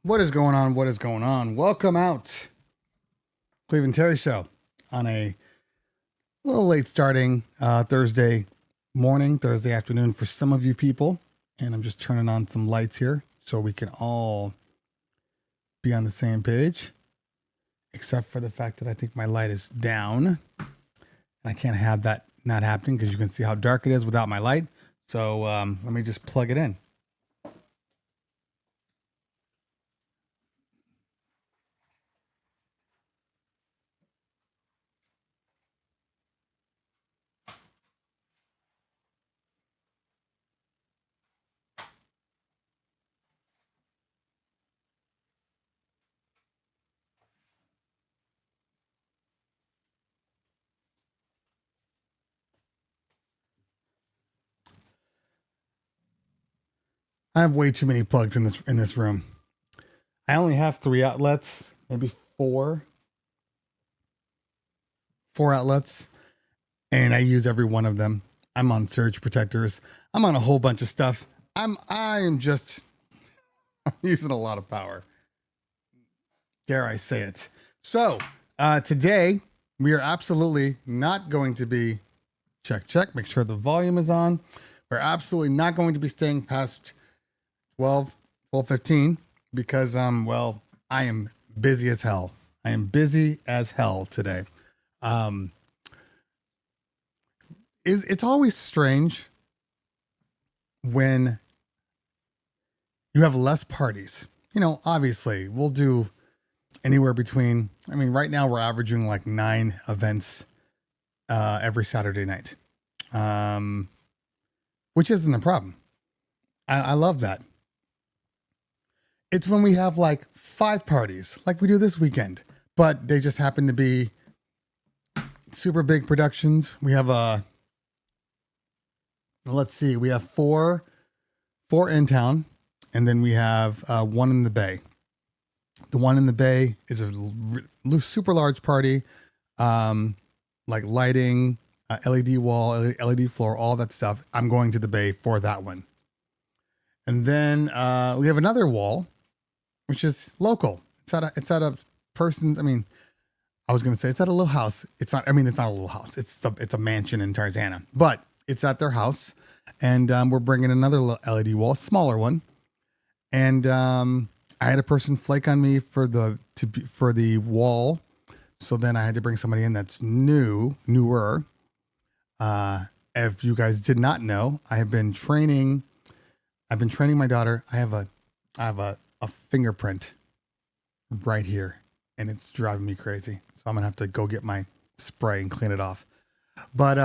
What is going on? What is going on? Welcome out, Cleveland Terry Show on a little late starting Thursday morning, Thursday afternoon for some of you people. And I'm just turning on some lights here so we can all be on the same page, except for the fact that I think my light is down. And I can't have that not happening because you can see how dark it is without my light. So let me just plug it in. I have way too many plugs in this room. I only have 3 outlets, maybe four outlets, and I use every one of them. I'm on surge protectors. I'm on a whole bunch of stuff. I'm using a lot of power. Dare I say it? So today we are absolutely not going to be check. Make sure the volume is on. We're absolutely not going to be staying past 12:15 because well, I am busy as hell. I am busy as hell today. It's always strange when you have less parties. You know, obviously we'll do anywhere between, I mean, right now we're averaging like 9 events every Saturday night, which isn't a problem. I love that. It's when we have like 5 parties like we do this weekend, but they just happen to be super big productions. We have let's see, we have four in town, and then we have one in the Bay. The one in the Bay is a super large party, like lighting, LED wall, LED floor, all that stuff. I'm going to the Bay for that one. And then we have another wall, which is local. It's at a person's, I mean, I was going to say it's at a little house. It's not, I mean, it's not a little house. It's a mansion in Tarzana, but it's at their house. And we're bringing another LED wall, smaller one. And I had a person flake on me for the wall. So then I had to bring somebody in that's newer. If you guys did not know, I've been training my daughter. I have a fingerprint right here, and it's driving me crazy. So I'm gonna have to go get my spray and clean it off. But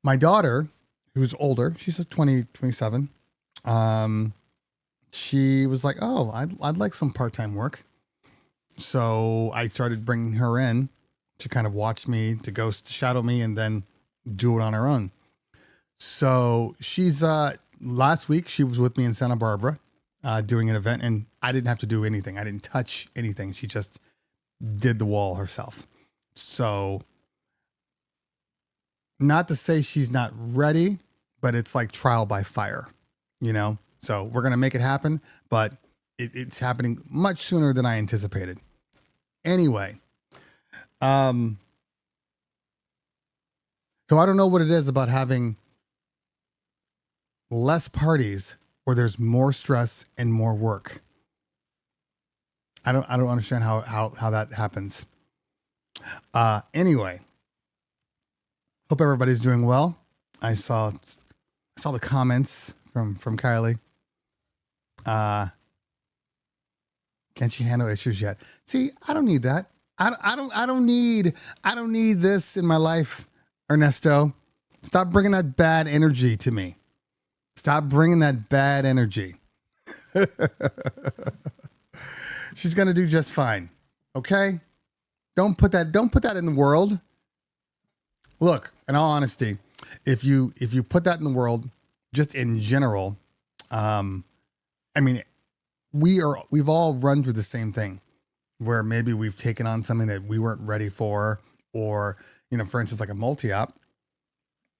my daughter, who's older, she's 27. She was like, "Oh, I'd like some part-time work." So I started bringing her in to kind of watch me, to ghost, to shadow me, and then do it on her own. So she's last week she was with me in Santa Barbara doing an event, and I didn't have to do anything. I didn't touch anything. She just did the wall herself. So not to say she's not ready, but it's like trial by fire, you know? So we're going to make it happen, but it's happening much sooner than I anticipated. Anyway, so I don't know what it is about having less parties where there's more stress and more work. I don't understand how that happens. Anyway, hope everybody's doing well. I saw the comments from Kylie. Can she handle issues yet? See, I don't need that. I don't need this in my life, Ernesto. Stop bringing that bad energy to me. Stop bringing that bad energy. She's going to do just fine. Okay? Don't put that in the world. Look, in all honesty, if you put that in the world, just in general, I mean, we've all run through the same thing where maybe we've taken on something that we weren't ready for, or, you know, for instance, like a multi-op,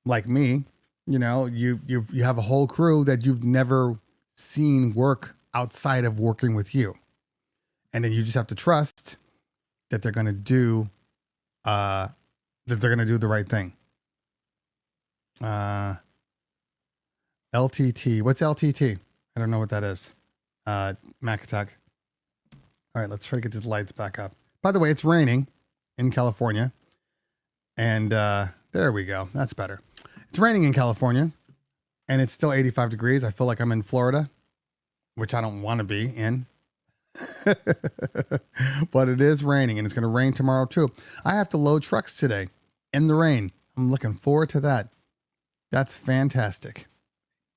like me, you know, you have a whole crew that you've never seen work outside of working with you. And then you just have to trust that they're going to do, the right thing. LTT. What's LTT? I don't know what that is. Mac attack. All right, let's try to get these lights back up. By the way, it's raining in California. And there we go. That's better. It's raining in California. And it's still 85 degrees. I feel like I'm in Florida, which I don't want to be in. But it is raining, and it's going to rain tomorrow too. I have to load trucks today in the rain. I'm looking forward to that. That's fantastic.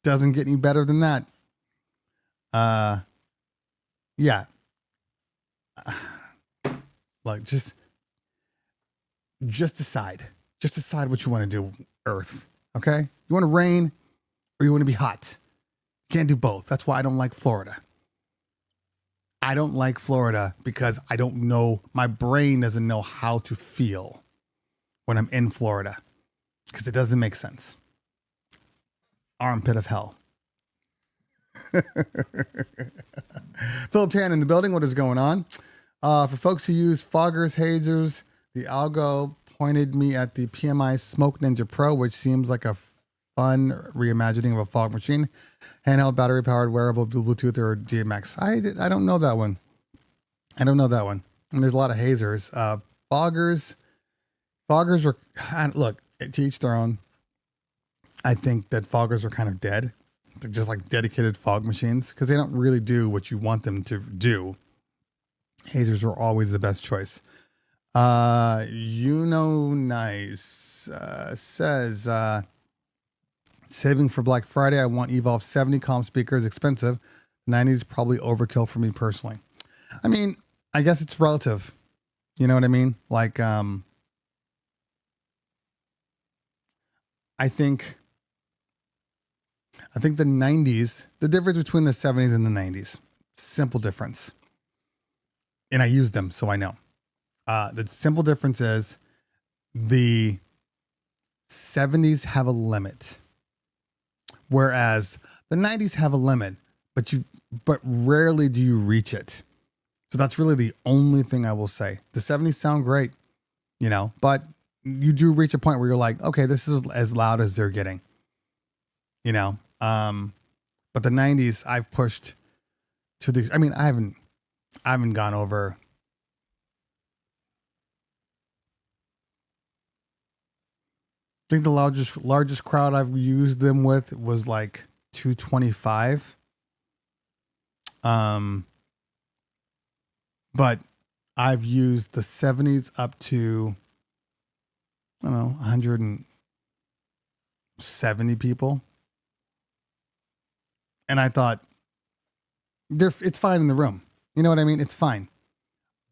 Doesn't get any better than that. Yeah. Like just decide. Just decide what you want to do, Earth. Okay? You want to rain or you want to be hot? You can't do both. That's why I don't like Florida. I don't like Florida because I don't know, my brain doesn't know how to feel when I'm in Florida because it doesn't make sense. Armpit of hell. Philip Tan in the building. What is going on? For folks who use foggers, hazers, the algo pointed me at the PMI Smoke Ninja Pro, which seems like a fun reimagining of a fog machine. Handheld, battery-powered, wearable, Bluetooth, or DMX. I don't know that one. I don't know that one. And there's a lot of hazers. Foggers are, look, to each their own. I think that foggers are kind of dead. They're just like dedicated fog machines because they don't really do what you want them to do. Hazers are always the best choice. Nice says, saving for Black Friday. I want Evolve 70 calm speakers, expensive. 90s probably overkill for me personally. I mean, I guess it's relative. You know what I mean? Like, I think the 90s, the difference between the 70s and the 90s, simple difference. And I use them, so I know. The simple difference is the 70s have a limit. Whereas the 90s have a limit, but rarely do you reach it. So that's really the only thing I will say. The 70s sound great, but you do reach a point where you're like, okay, this is as loud as they're getting, but the 90s I've pushed to the, I haven't gone over. I think the largest crowd I've used them with was like 225. But I've used the 70s up to, 170 people. And I thought, it's fine in the room. You know what I mean? It's fine.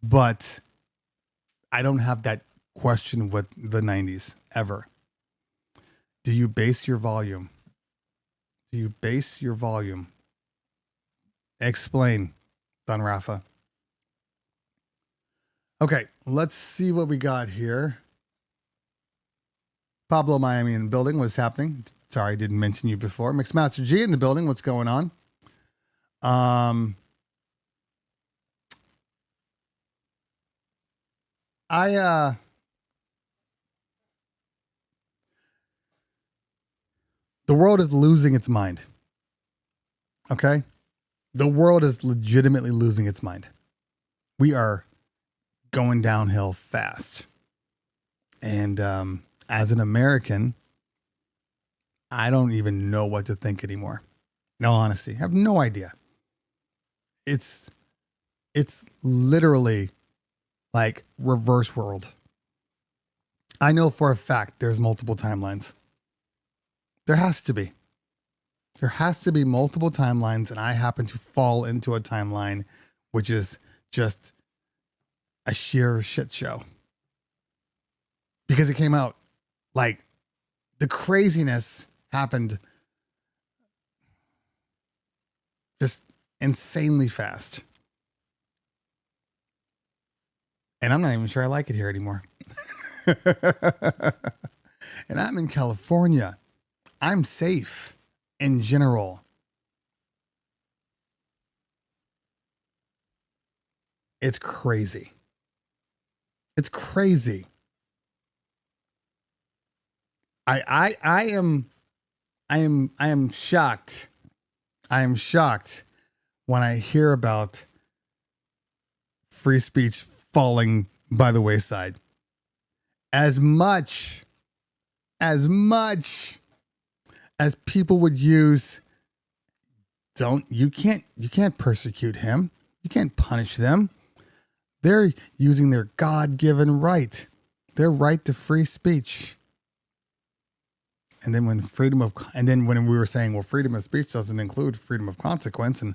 But I don't have that question with the 90s ever. Do you base your volume? Explain, Don Rafa. Okay, let's see what we got here. Pablo Miami in the building. What is happening? Sorry, I didn't mention you before. Mixmaster G in the building. What's going on? The world is losing its mind. Okay? The world is legitimately losing its mind. We are going downhill fast. And as an American, I don't even know what to think anymore. In all honesty, I have no idea. It's literally like reverse world. I know for a fact there's multiple timelines. There has to be. There has to be multiple timelines, and I happen to fall into a timeline which is just a sheer shit show. Because it came out like the craziness happened just insanely fast. And I'm not even sure I like it here anymore. And I'm in California. I'm safe in general. It's crazy. It's crazy. I am shocked. I am shocked when I hear about free speech falling by the wayside. As much as people would use, you can't persecute him. You can't punish them. They're using their God-given right, their right to free speech. And then when we were saying, well, freedom of speech doesn't include freedom of consequence, and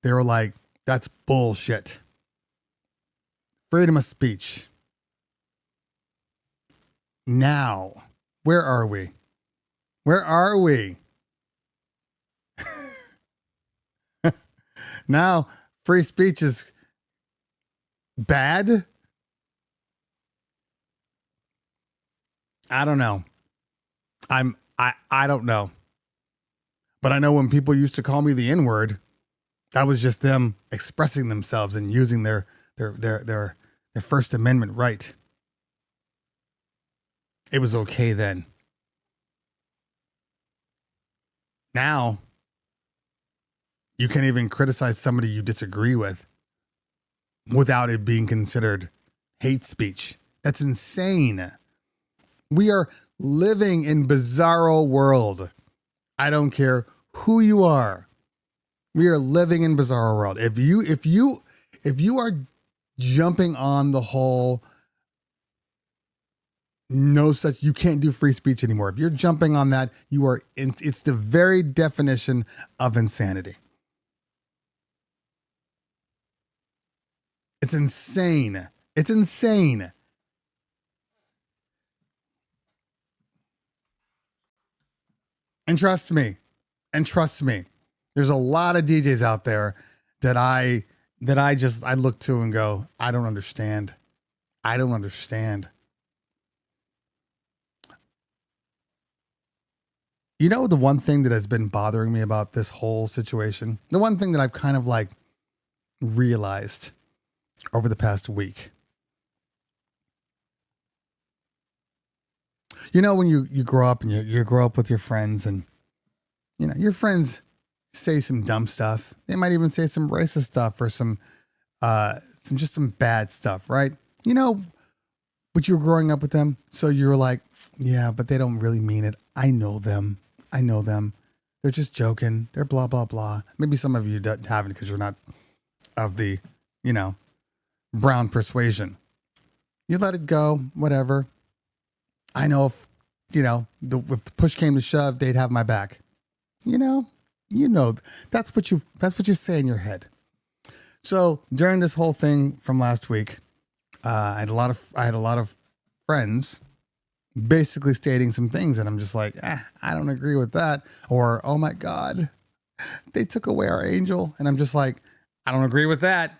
they were like, that's bullshit. Freedom of speech. Now, where are we? Where are we? Now, free speech is bad? I don't know. I don't know. But I know when people used to call me the N-word, that was just them expressing themselves and using their First Amendment right. It was okay then. Now, you can't even criticize somebody you disagree with without it being considered hate speech. That's insane. We are living in bizarro world. I don't care who you are. We are living in bizarro world. If you are jumping on the whole you can't do free speech anymore. If you're jumping on that, it's the very definition of insanity. It's insane. It's insane. And trust me, there's a lot of DJs out there that I look to and go, I don't understand. You know, the one thing that has been bothering me about this whole situation, the one thing that I've kind of like realized over the past week, you know, when you grow up and you grow up with your friends, and you know, your friends say some dumb stuff. They might even say some racist stuff or some bad stuff, right? You know, but you were growing up with them, so you were like, yeah, but they don't really mean it. I know them. They're just joking. They're blah, blah, blah. Maybe some of you haven't because you're not of the, you know, brown persuasion. You let it go, whatever. I know if, you know, if the push came to shove, they'd have my back. You know, that's what you say in your head. So during this whole thing from last week, I had a lot of friends basically stating some things, and I'm just like, I don't agree with that. Or, oh my God, they took away our angel. And I'm just like, I don't agree with that,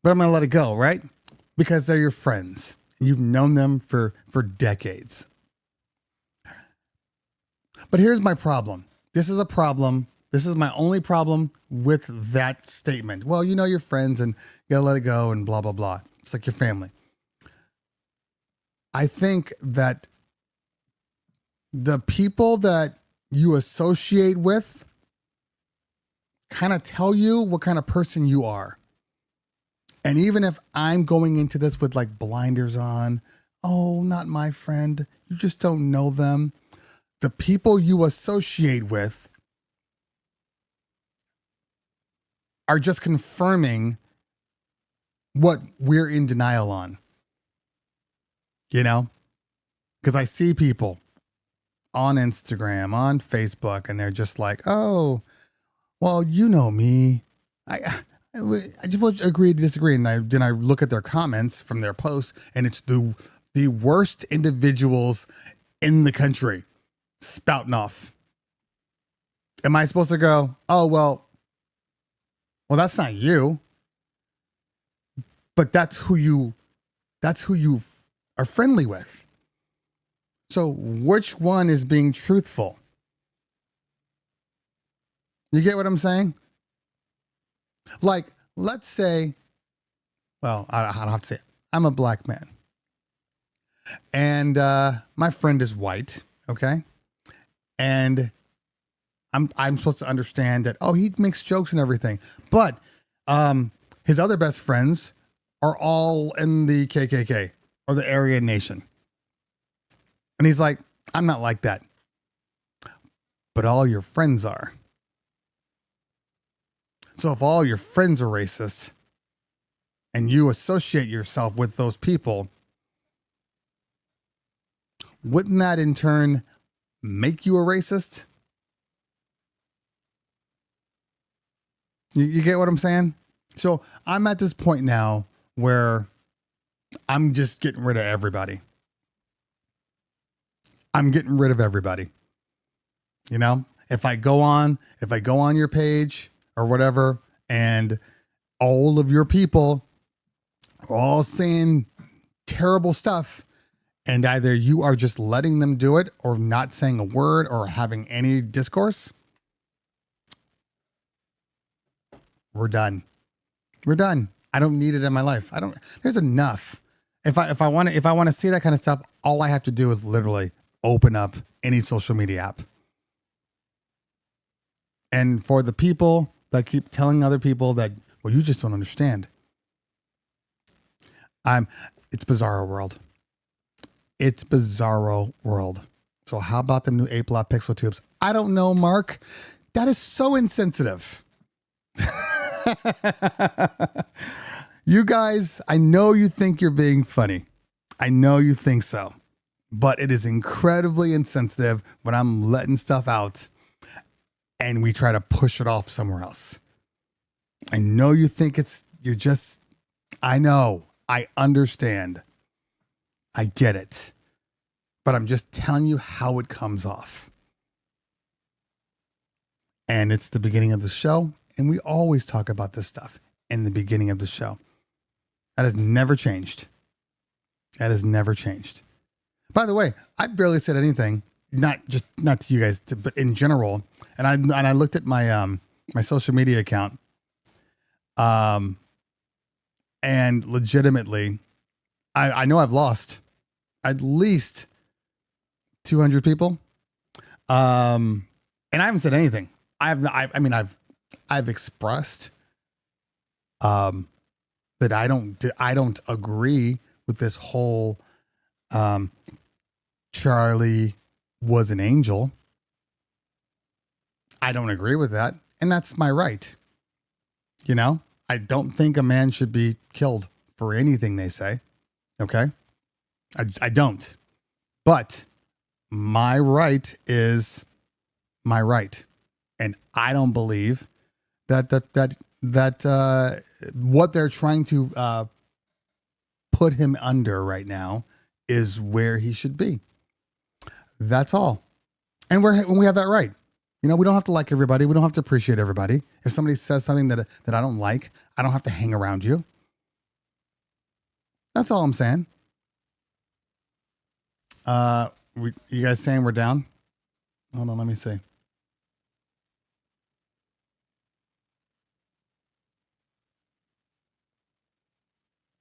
but I'm going to let it go, right? Because they're your friends. You've known them for decades. But here's my problem. This is a problem. This is my only problem with that statement. Well, you know your friends and you gotta let it go and blah, blah, blah. It's like your family. I think that the people that you associate with kind of tell you what kind of person you are. And even if I'm going into this with like blinders on, oh, not my friend, you just don't know them. The people you associate with are just confirming what we're in denial on. You know? Because I see people on Instagram, on Facebook, and they're just like, oh, well, you know me. I just want to agree to disagree. And then I look at their comments from their posts, and it's the worst individuals in the country spouting off. Am I supposed to go, oh, well, that's not you, but that's who you are friendly with. So which one is being truthful? You get what I'm saying? Like, let's say well, I don't have to say it. I'm a black man. And my friend is white, okay? And I'm supposed to understand that, oh, he makes jokes and everything. But his other best friends are all in the KKK or the Aryan Nation. And he's like, I'm not like that. But all your friends are. So if all your friends are racist and you associate yourself with those people, wouldn't that in turn make you a racist? You get what I'm saying? So I'm at this point now where I'm just getting rid of everybody. I'm getting rid of everybody. You know, if I go on your page or whatever, and all of your people are all saying terrible stuff, and either you are just letting them do it or not saying a word or having any discourse, we're done. We're done. I don't need it in my life. There's enough. If I want to see that kind of stuff, all I have to do is literally open up any social media app. And for the people that keep telling other people that, well, you just don't understand. It's bizarro world. It's bizarro world. So how about the new 8-lot pixel tubes? I don't know, Mark. That is so insensitive. You guys, I know you think you're being funny. I know you think so. But it is incredibly insensitive when I'm letting stuff out and we try to push it off somewhere else. I know you think I know, I understand. I get it. But I'm just telling you how it comes off. And it's the beginning of the show. And we always talk about this stuff in the beginning of the show. That has never changed. That has never changed. By the way, I barely said anything, not to you guys, but in general. And I looked at my my social media account, and legitimately, I know I've lost at least 200 people, and I haven't said anything. I've expressed that I don't agree with this whole Charlie was an angel. I don't agree with that. And that's my right. You know, I don't think a man should be killed for anything they say. Okay. I don't. But my right is my right. And I don't believe that what they're trying to put him under right now is where he should be. That's all. And we have that right. You know, we don't have to like everybody. We don't have to appreciate everybody. If somebody says something that I don't like, I don't have to hang around you. That's all I'm saying. You guys saying we're down? Hold on, let me see.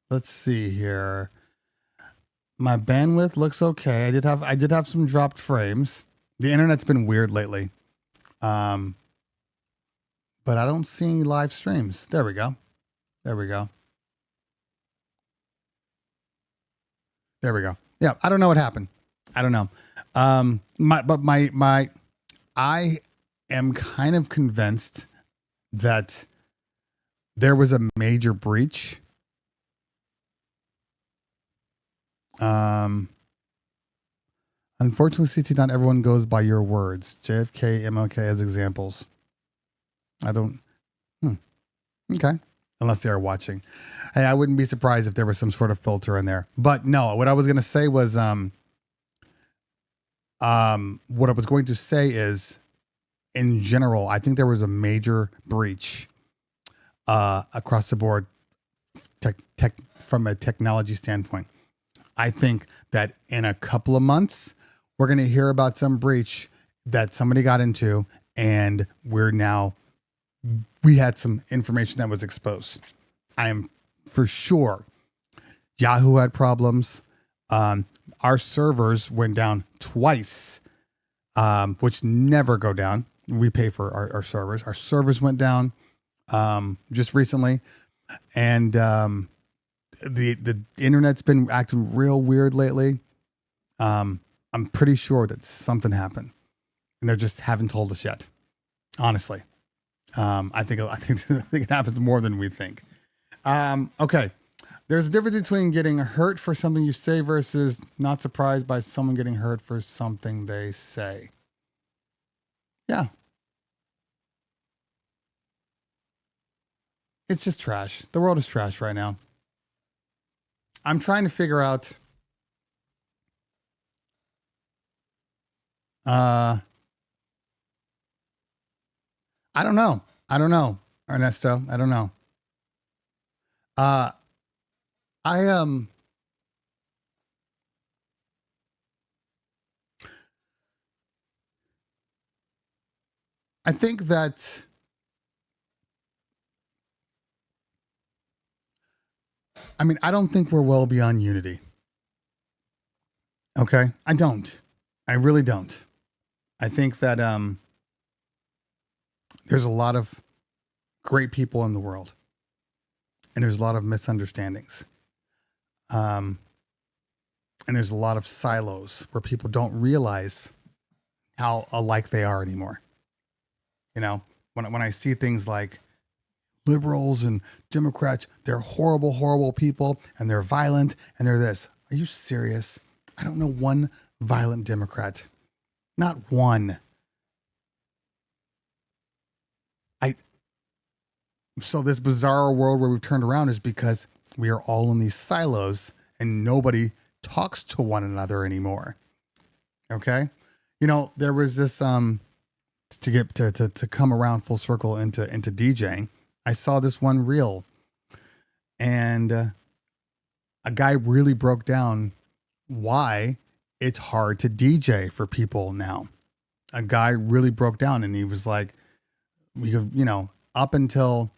Let's see here. My bandwidth looks okay. I did have some dropped frames. The internet's been weird lately. But I don't see any live streams. There we go. There we go. There we go. Yeah, I don't know what happened. I don't know. I am kind of convinced that there was a major breach. Unfortunately, CT, not everyone goes by your words. JFK, MLK as examples. I don't. Okay. Unless they are watching. Hey, I wouldn't be surprised if there was some sort of filter in there. But no, what I was going to say was, what I was going to say is, in general, I think there was a major breach across the board from a technology standpoint. I think that in a couple of months, we're going to hear about some breach that somebody got into, and we had some information that was exposed. I am for sure. Yahoo had problems. Our servers went down twice, which never go down. We pay for our servers. Our servers went down just recently. And the internet's been acting real weird lately. I'm pretty sure that something happened, and they just haven't told us yet. Honestly, I think it happens more than we think. Okay, there's a difference between getting hurt for something you say versus not surprised by someone getting hurt for something they say. Yeah, it's just trash. The world is trash right now. I'm trying to figure out. I don't know. Ernesto. I don't know. Uh, I I think that I don't think we're well beyond unity. Okay? I don't. I really don't. I think that there's a lot of great people in the world, and there's a lot of misunderstandings. And there's a lot of silos where people don't realize how alike they are anymore. You know, when I see things like liberals and Democrats, they're horrible, horrible people, and they're violent, and they're this. Are you serious? I don't know one violent Democrat. Not one. So this bizarre world where we've turned around is because we are all in these silos and nobody talks to one another anymore. Okay? You know, there was this to get to come around full circle into DJing. I saw this one reel, and a guy really broke down why it's hard to DJ for people now. A guy really broke down, and he was like, up until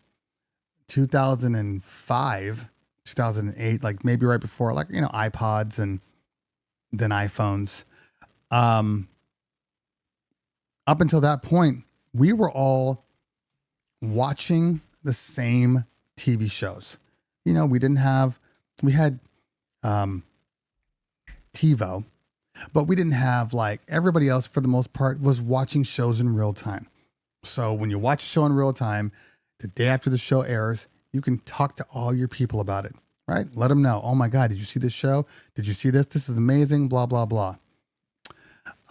2005, 2008, like maybe right before, like, iPods and then iPhones. Up until that point, we were all watching the same TV shows. We had TiVo, but we didn't have, like, everybody else for the most part was watching shows in real time. So when you watch a show in real time, the day after the show airs, you can talk to all your people about it, right? Let them know, oh my God, did you see this show? Did you see this? This is amazing, blah, blah, blah.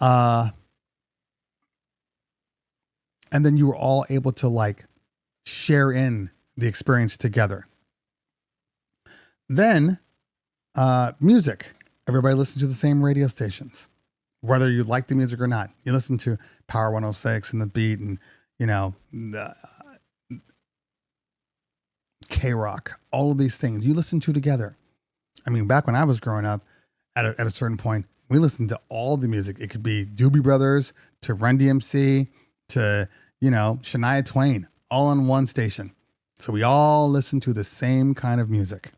And then you were all able to, like, share in the experience together. Then, music. Everybody listens to the same radio stations, whether you like the music or not. You listen to Power 106 and The Beat and, K-Rock, all of these things you listen to together. Back when I was growing up, at a certain point, we listened to all the music. It could be Doobie Brothers to Run DMC to, Shania Twain, all on one station. So we all listened to the same kind of music.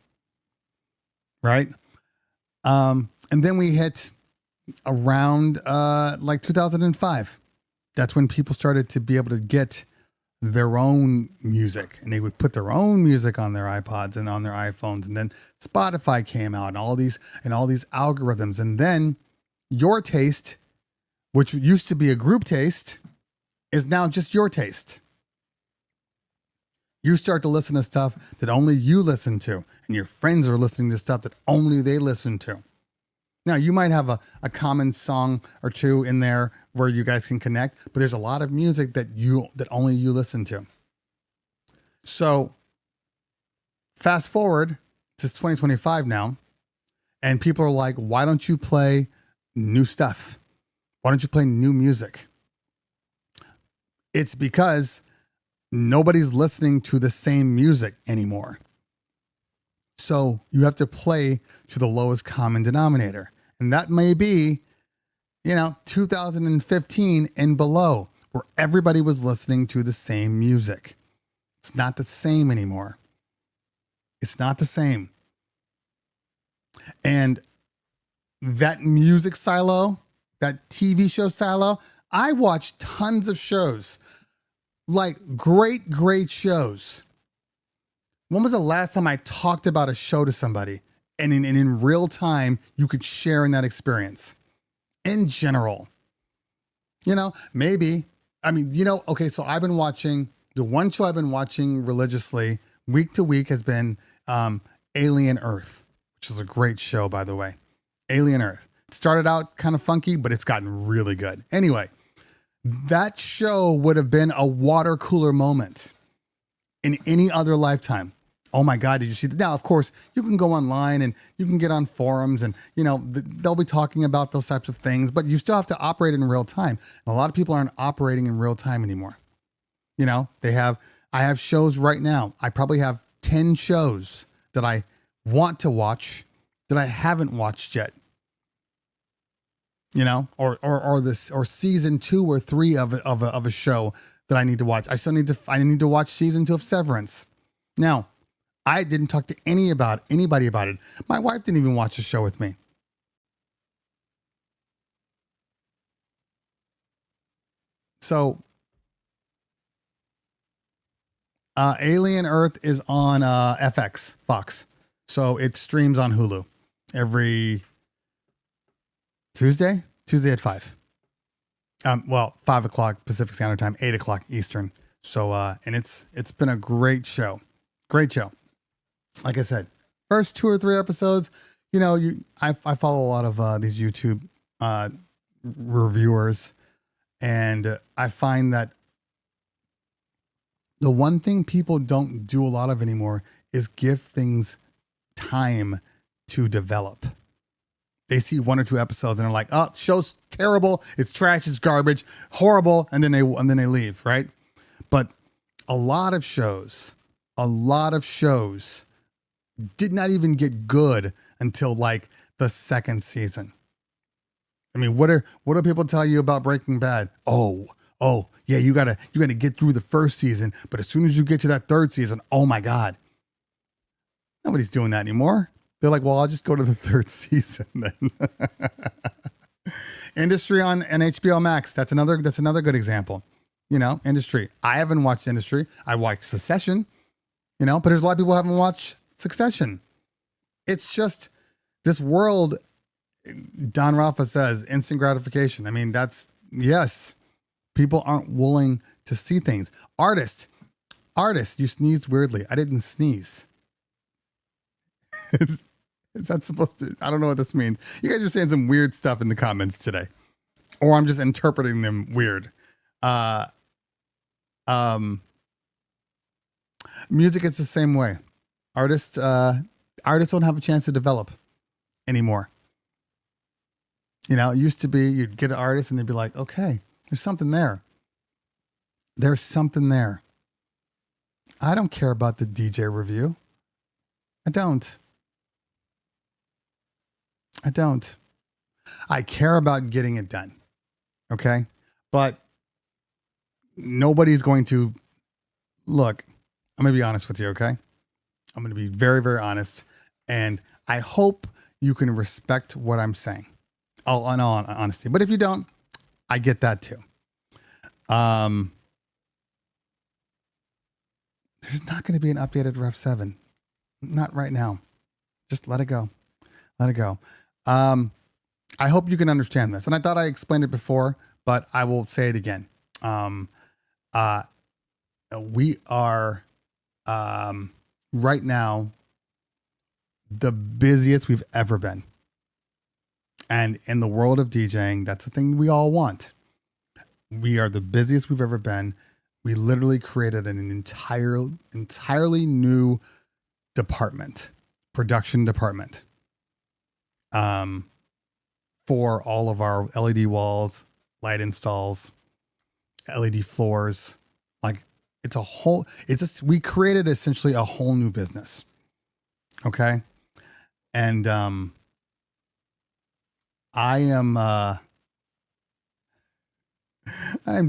Right? And then we hit around like 2005. That's when people started to be able to get their own music, and they would put their own music on their iPods and on their iPhones. And then Spotify came out and all these algorithms. And then your taste, which used to be a group taste, is now just your taste. You start to listen to stuff that only you listen to, and your friends are listening to stuff that only they listen to. Now, you might have a common song or two in there where you guys can connect, but there's a lot of music that only you listen to. So fast forward to 2025 now, and people are like, why don't you play new stuff? Why don't you play new music? It's because nobody's listening to the same music anymore. So you have to play to the lowest common denominator. And that may be, 2015 and below, where everybody was listening to the same music. It's not the same anymore. It's not the same. And that music silo, that TV show silo, I watch tons of shows, like great shows. When was the last time I talked about a show to somebody and in real time you could share in that experience? In general, maybe, okay, so I've been watching, the one show I've been watching religiously week to week has been Alien Earth, which is a great show, by the way. Alien Earth. It started out kind of funky, but it's gotten really good. Anyway, that show would have been a water cooler moment in any other lifetime. Oh my God, did you see that? Now, of course, you can go online and you can get on forums and, they'll be talking about those types of things, but you still have to operate in real time. And a lot of people aren't operating in real time anymore. I have shows right now. I probably have 10 shows that I want to watch that I haven't watched yet. Or season 2 or 3 of a show that I need to watch. I need to watch season 2 of Severance. Now, I didn't talk to anybody about it. My wife didn't even watch the show with me. So, Alien Earth is on FX, Fox. So it streams on Hulu every Tuesday at 5. 5 o'clock Pacific Standard Time, 8 o'clock Eastern. So, and it's been a great show. Great show. Like I said, first 2 or 3 episodes, I follow a lot of these YouTube reviewers, and I find that the one thing people don't do a lot of anymore is give things time to develop. They see 1 or 2 episodes and they're like, "Oh, show's terrible. It's trash. It's garbage. Horrible." And then they leave, right? But a lot of shows did not even get good until like the 2nd season. I mean, what do people tell you about Breaking Bad? Oh, yeah, you gotta get through the 1st season, but as soon as you get to that 3rd season, oh my God. Nobody's doing that anymore. They're like, well, I'll just go to the 3rd season then. Industry on HBO Max. That's another good example. Industry. I haven't watched Industry. I watched Succession, but there's a lot of people who haven't watched Succession. It's just this world. Don Rafa says instant gratification. I mean, yes. People aren't willing to see things. Artists, you sneezed weirdly. I didn't sneeze. Is that supposed to? I don't know what this means. You guys are saying some weird stuff in the comments today, or I'm just interpreting them weird. Music is the same way. Artists don't have a chance to develop anymore. It used to be you'd get an artist and they'd be like, okay, there's something there. There's something there. I don't care about the DJ review. I don't. I care about getting it done. Okay? But nobody's going to look. I'm going to be honest with you, okay? I'm going to be very, very honest. And I hope you can respect what I'm saying. All in all honesty. But if you don't, I get that too. There's not going to be an updated Ref 7. Not right now. Just let it go. Let it go. I hope you can understand this. And I thought I explained it before, but I will say it again. We are right now the busiest we've ever been. And in the world of DJing, that's the thing we all want. We are the busiest we've ever been. We literally created an entirely new department, production department, for all of our LED walls, light installs, LED floors. Like we created essentially a whole new business. Okay. And, I'm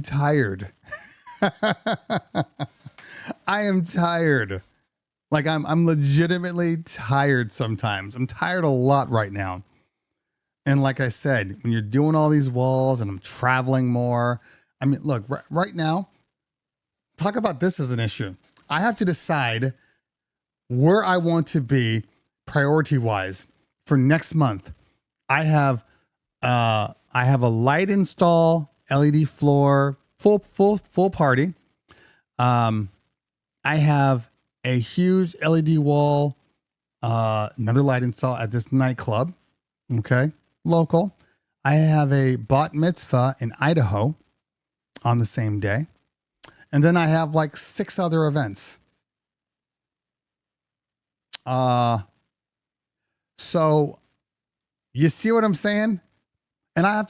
tired. I am tired. Like I'm legitimately tired sometimes. I'm tired a lot right now. And like I said, when you're doing all these walls and I'm traveling more, I mean, look, right now, talk about this as an issue. I have to decide where I want to be priority wise for next month. I have a light install, LED floor, full party. I have a huge LED wall, another light install at this nightclub. Okay. Local. I have a bat mitzvah in Idaho on the same day. And then I have like 6 other events. So you see what I'm saying? And I have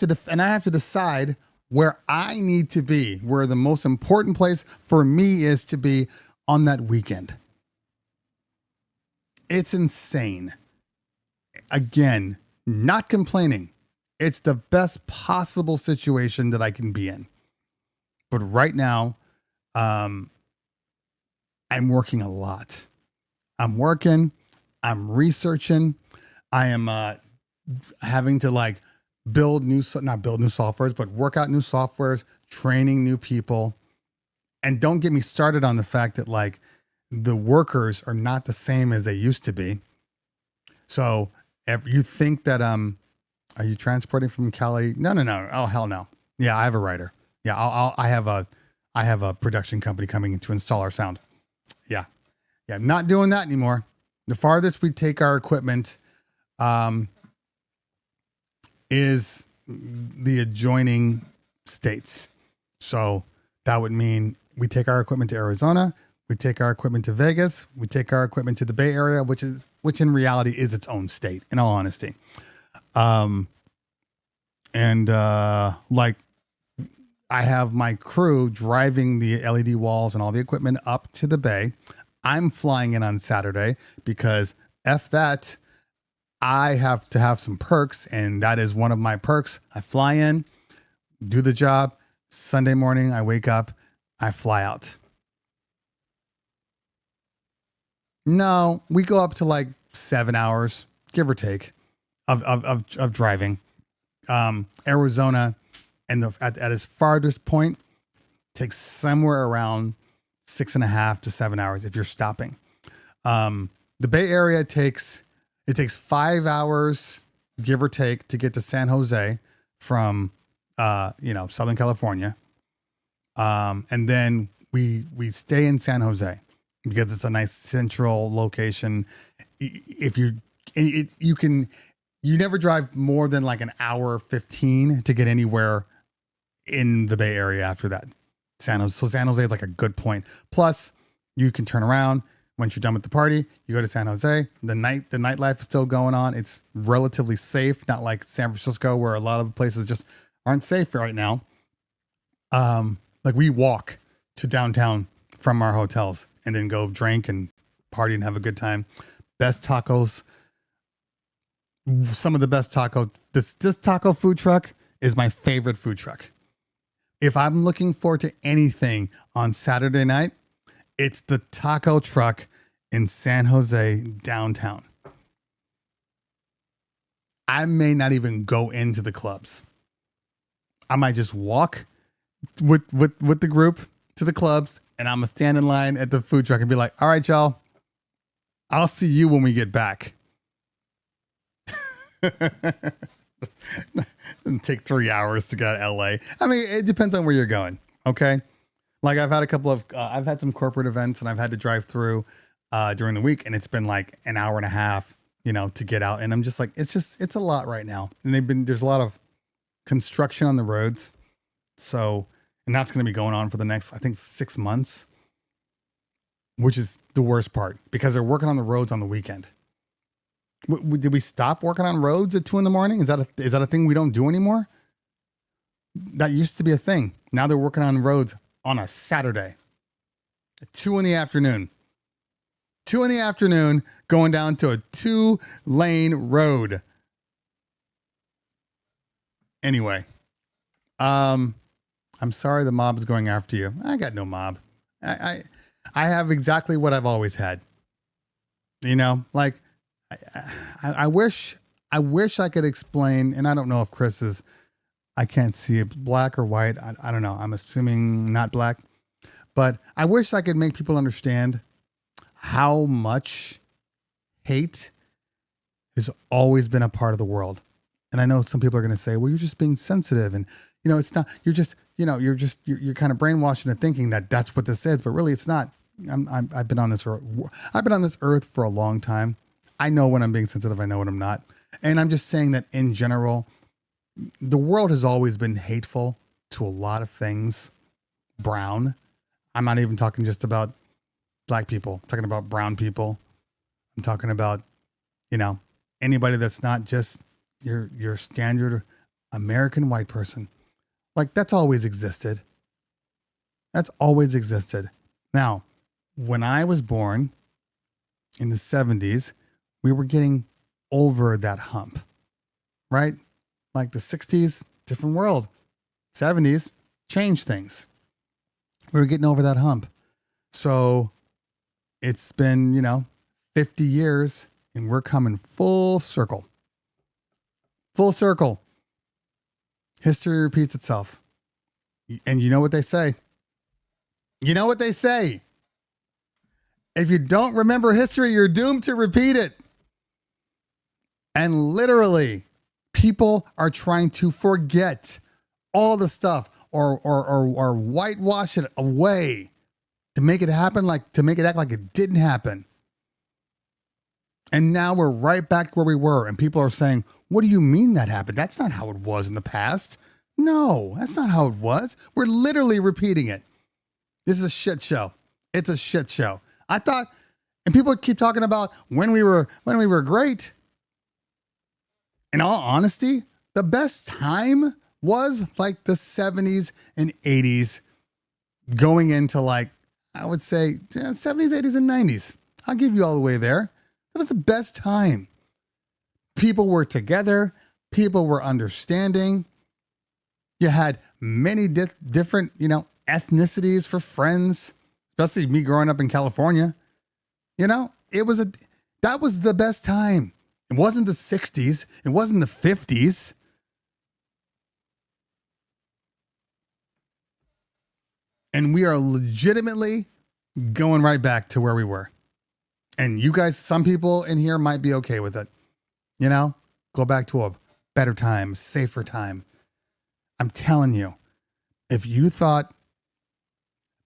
to decide where I need to be, where the most important place for me is to be on that weekend. It's insane. Again, not complaining. It's the best possible situation that I can be in. But right now, I'm working a lot. I'm researching. I am having to like not build new softwares, but work out new softwares, training new people. And don't get me started on the fact that like the workers are not the same as they used to be. So if you think that, are you transporting from Cali? No. Oh, hell no. Yeah, I have a writer. Yeah, I have a production company coming in to install our sound. Yeah. I'm not doing that anymore. The farthest we take our equipment, is the adjoining states. So that would mean we take our equipment to Arizona, we take our equipment to Vegas, we take our equipment to the Bay Area, which in reality is its own state, in all honesty. Like I have my crew driving the LED walls and all the equipment up to the Bay. I'm flying in on Saturday because F that, I have to have some perks, and that is one of my perks. I fly in, do the job. Sunday morning, I wake up, I fly out. No, we go up to like 7 hours, give or take, of driving. Arizona, and at its farthest point, takes somewhere around 6.5 to 7 hours if you're stopping. The Bay Area takes 5 hours, give or take, to get to San Jose from Southern California. And then we stay in San Jose because it's a nice central location. If you never drive more than like an hour 15 to get anywhere in the Bay Area after that. So San Jose is like a good point. Plus, you can turn around once you're done with the party. You go to San Jose. The nightlife is still going on. It's relatively safe, not like San Francisco where a lot of the places just aren't safe right now. Like we walk to downtown from our hotels and then go drink and party and have a good time. Best tacos. Some of the best taco. This taco food truck is my favorite food truck. If I'm looking forward to anything on Saturday night, it's the taco truck in San Jose downtown. I may not even go into the clubs. I might just walk with the group to the clubs, and I'm gonna stand in line at the food truck and be like, all right, y'all, I'll see you when we get back. It'll take 3 hours to go to LA. I mean, it depends on where you're going. Okay. Like I've had I've had some corporate events and I've had to drive through during the week, and it's been like an hour and a half, to get out. And I'm just like, it's a lot right now. And there's a lot of construction on the roads. So, and that's going to be going on for the next, I think, 6 months, which is the worst part because they're working on the roads on the weekend. Did we stop working on roads at 2 a.m? Is that a thing we don't do anymore? That used to be a thing. Now they're working on roads on a Saturday at 2 p.m. 2 p.m, going down to a 2-lane road. Anyway, I'm sorry the mob is going after you. I got no mob. I have exactly what I've always had. You know, like I wish I could explain, and I don't know if Chris is, I can't see it, black or white. I don't know. I'm assuming not black, but I wish I could make people understand how much hate has always been a part of the world. And I know some people are going to say, well, you're just being sensitive. And, you know, it's not, you're you're kind of brainwashed into thinking that that's what this is, but really it's not. I've been on this earth for a long time. I know when I'm being sensitive. I know when I'm not. And I'm just saying that in general, the world has always been hateful to a lot of things. Brown. I'm not even talking just about black people. I'm talking about brown people. I'm talking about, you know, anybody that's not just your standard American white person. Like, that's always existed. That's always existed. Now, when I was born in the 70s, we were getting over that hump, right? Like the 60s, different world. 70s, changed things. We were getting over that hump. So it's been, 50 years and we're coming full circle. Full circle. History repeats itself. And you know what they say? You know what they say? If you don't remember history, you're doomed to repeat it. And literally, people are trying to forget all the stuff or whitewash it away to make it happen, to make it act like it didn't happen. And now we're right back where we were. And people are saying, what do you mean that happened? That's not how it was in the past. No, that's not how it was. We're literally repeating it. This is a shit show. It's a shit show. I thought, and people keep talking about when we were great. In all honesty, the best time was like the 70s and 80s going into I would say 70s, 80s, and 90s. I'll give you all the way there. That was the best time. People were together. People were understanding. You had many different, ethnicities for friends, especially me growing up in California. That was the best time. It wasn't the 60s. It wasn't the 50s. And we are legitimately going right back to where we were. And you guys, some people in here might be okay with it. Go back to a better time, safer time. I'm telling you, if you thought,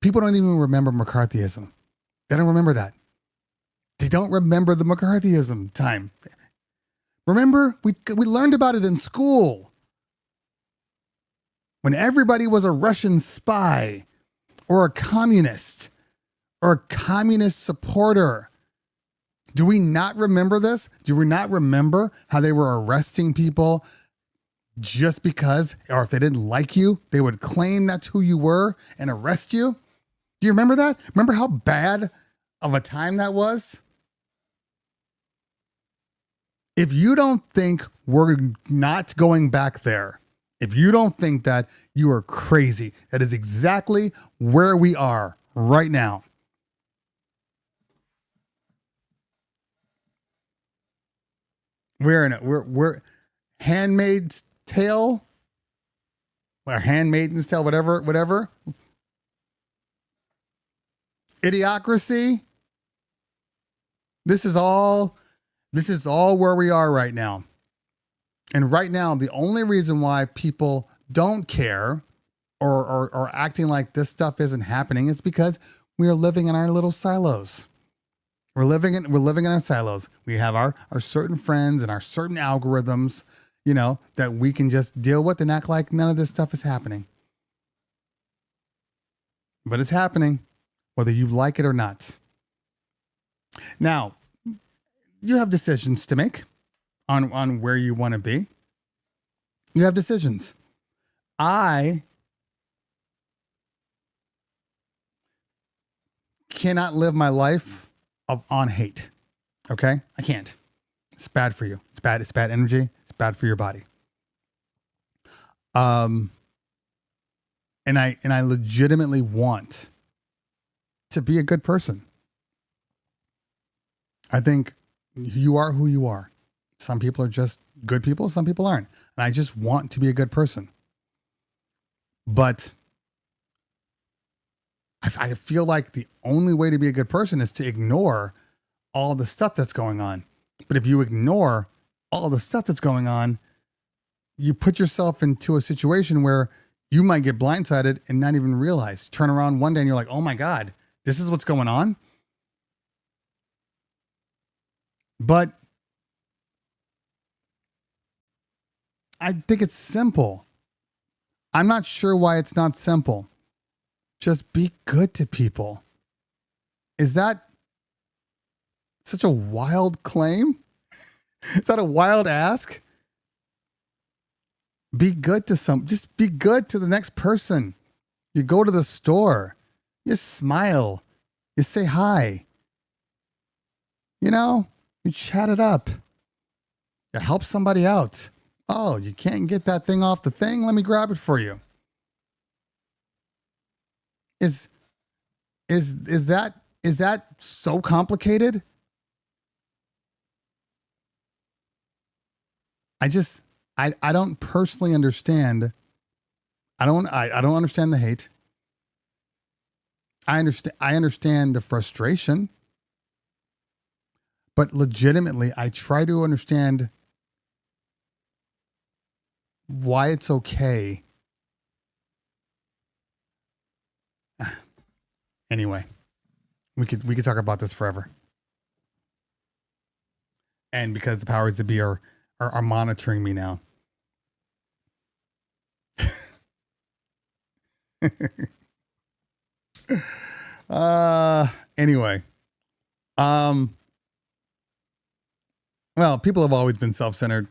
people don't even remember McCarthyism. They don't remember that. They don't remember the McCarthyism time. Remember, we learned about it in school. When everybody was a Russian spy or a communist or a communist supporter. Do we not remember this? Do we not remember how they were arresting people just because, or if they didn't like you, they would claim that's who you were and arrest you? Do you remember that? Remember how bad of a time that was? If you don't think we're not going back there, if you don't think that, you are crazy. That is exactly where we are right now. We're Handmaid's Tale, or Handmaid's Tale, whatever. Idiocracy. This is all where we are right now. And right now, the only reason why people don't care or acting like this stuff isn't happening is because we are living in our little silos. We're living in our silos. We have our certain friends and our certain algorithms, that we can just deal with and act like none of this stuff is happening. But it's happening, whether you like it or not. Now, you have decisions to make on where you want to be. You have decisions. I cannot live my life on hate. Okay? I can't. It's bad for you. It's bad energy. It's bad for your body. And I legitimately want to be a good person. I think you are who you are. Some people are just good people. Some people aren't. And I just want to be a good person. But I feel like the only way to be a good person is to ignore all the stuff that's going on. But if you ignore all the stuff that's going on, you put yourself into a situation where you might get blindsided and not even realize. Turn around one day and you're like, oh my God, this is what's going on. But I think it's simple. I'm not sure why it's not simple. Just be good to people. Is that such a wild claim? Is that a wild ask? Be good to just be good to the next person. You go to the store, you smile, you say hi. You know, you chat it up. You help somebody out. Oh, you can't get that thing off the thing? Let me grab it for you. Is that so complicated? I don't personally understand. I don't understand the hate. I understand the frustration. But legitimately, I try to understand why it's okay. Anyway, we could talk about this forever. And because the powers that be are monitoring me now. Anyway. Well, people have always been self-centered.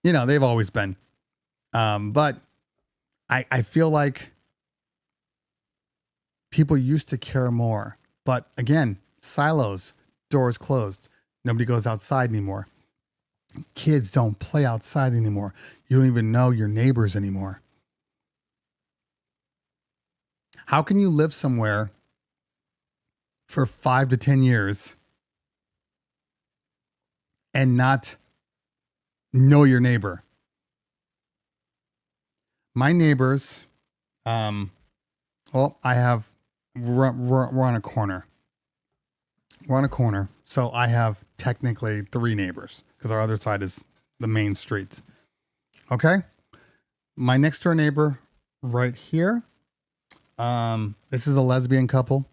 You know, they've always been. But I feel like people used to care more. But again, silos, doors closed. Nobody goes outside anymore. Kids don't play outside anymore. You don't even know your neighbors anymore. How can you live somewhere for 5 to 10 years and not know your neighbor? My neighbors, we're on a corner. We're on a corner. So I have technically 3 neighbors because our other side is the main streets. Okay. My next door neighbor right here. This is a lesbian couple.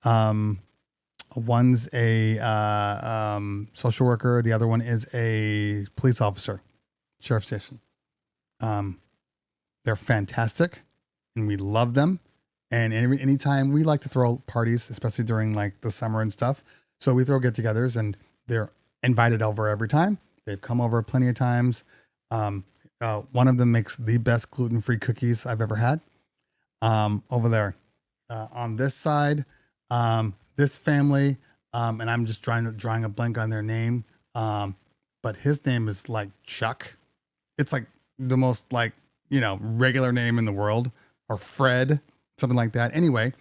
One's a social worker. The other one is a police officer, sheriff's station. They're fantastic and we love them. And anytime we like to throw parties, especially during like the summer and stuff. So we throw get-togethers and they're invited over every time. They've come over plenty of times. One of them makes the best gluten-free cookies I've ever had. Over there, on this side, this family, and I'm just drawing a blank on their name. But his name is like Chuck. It's like the most like, regular name in the world, or Fred, something like that. Anyway,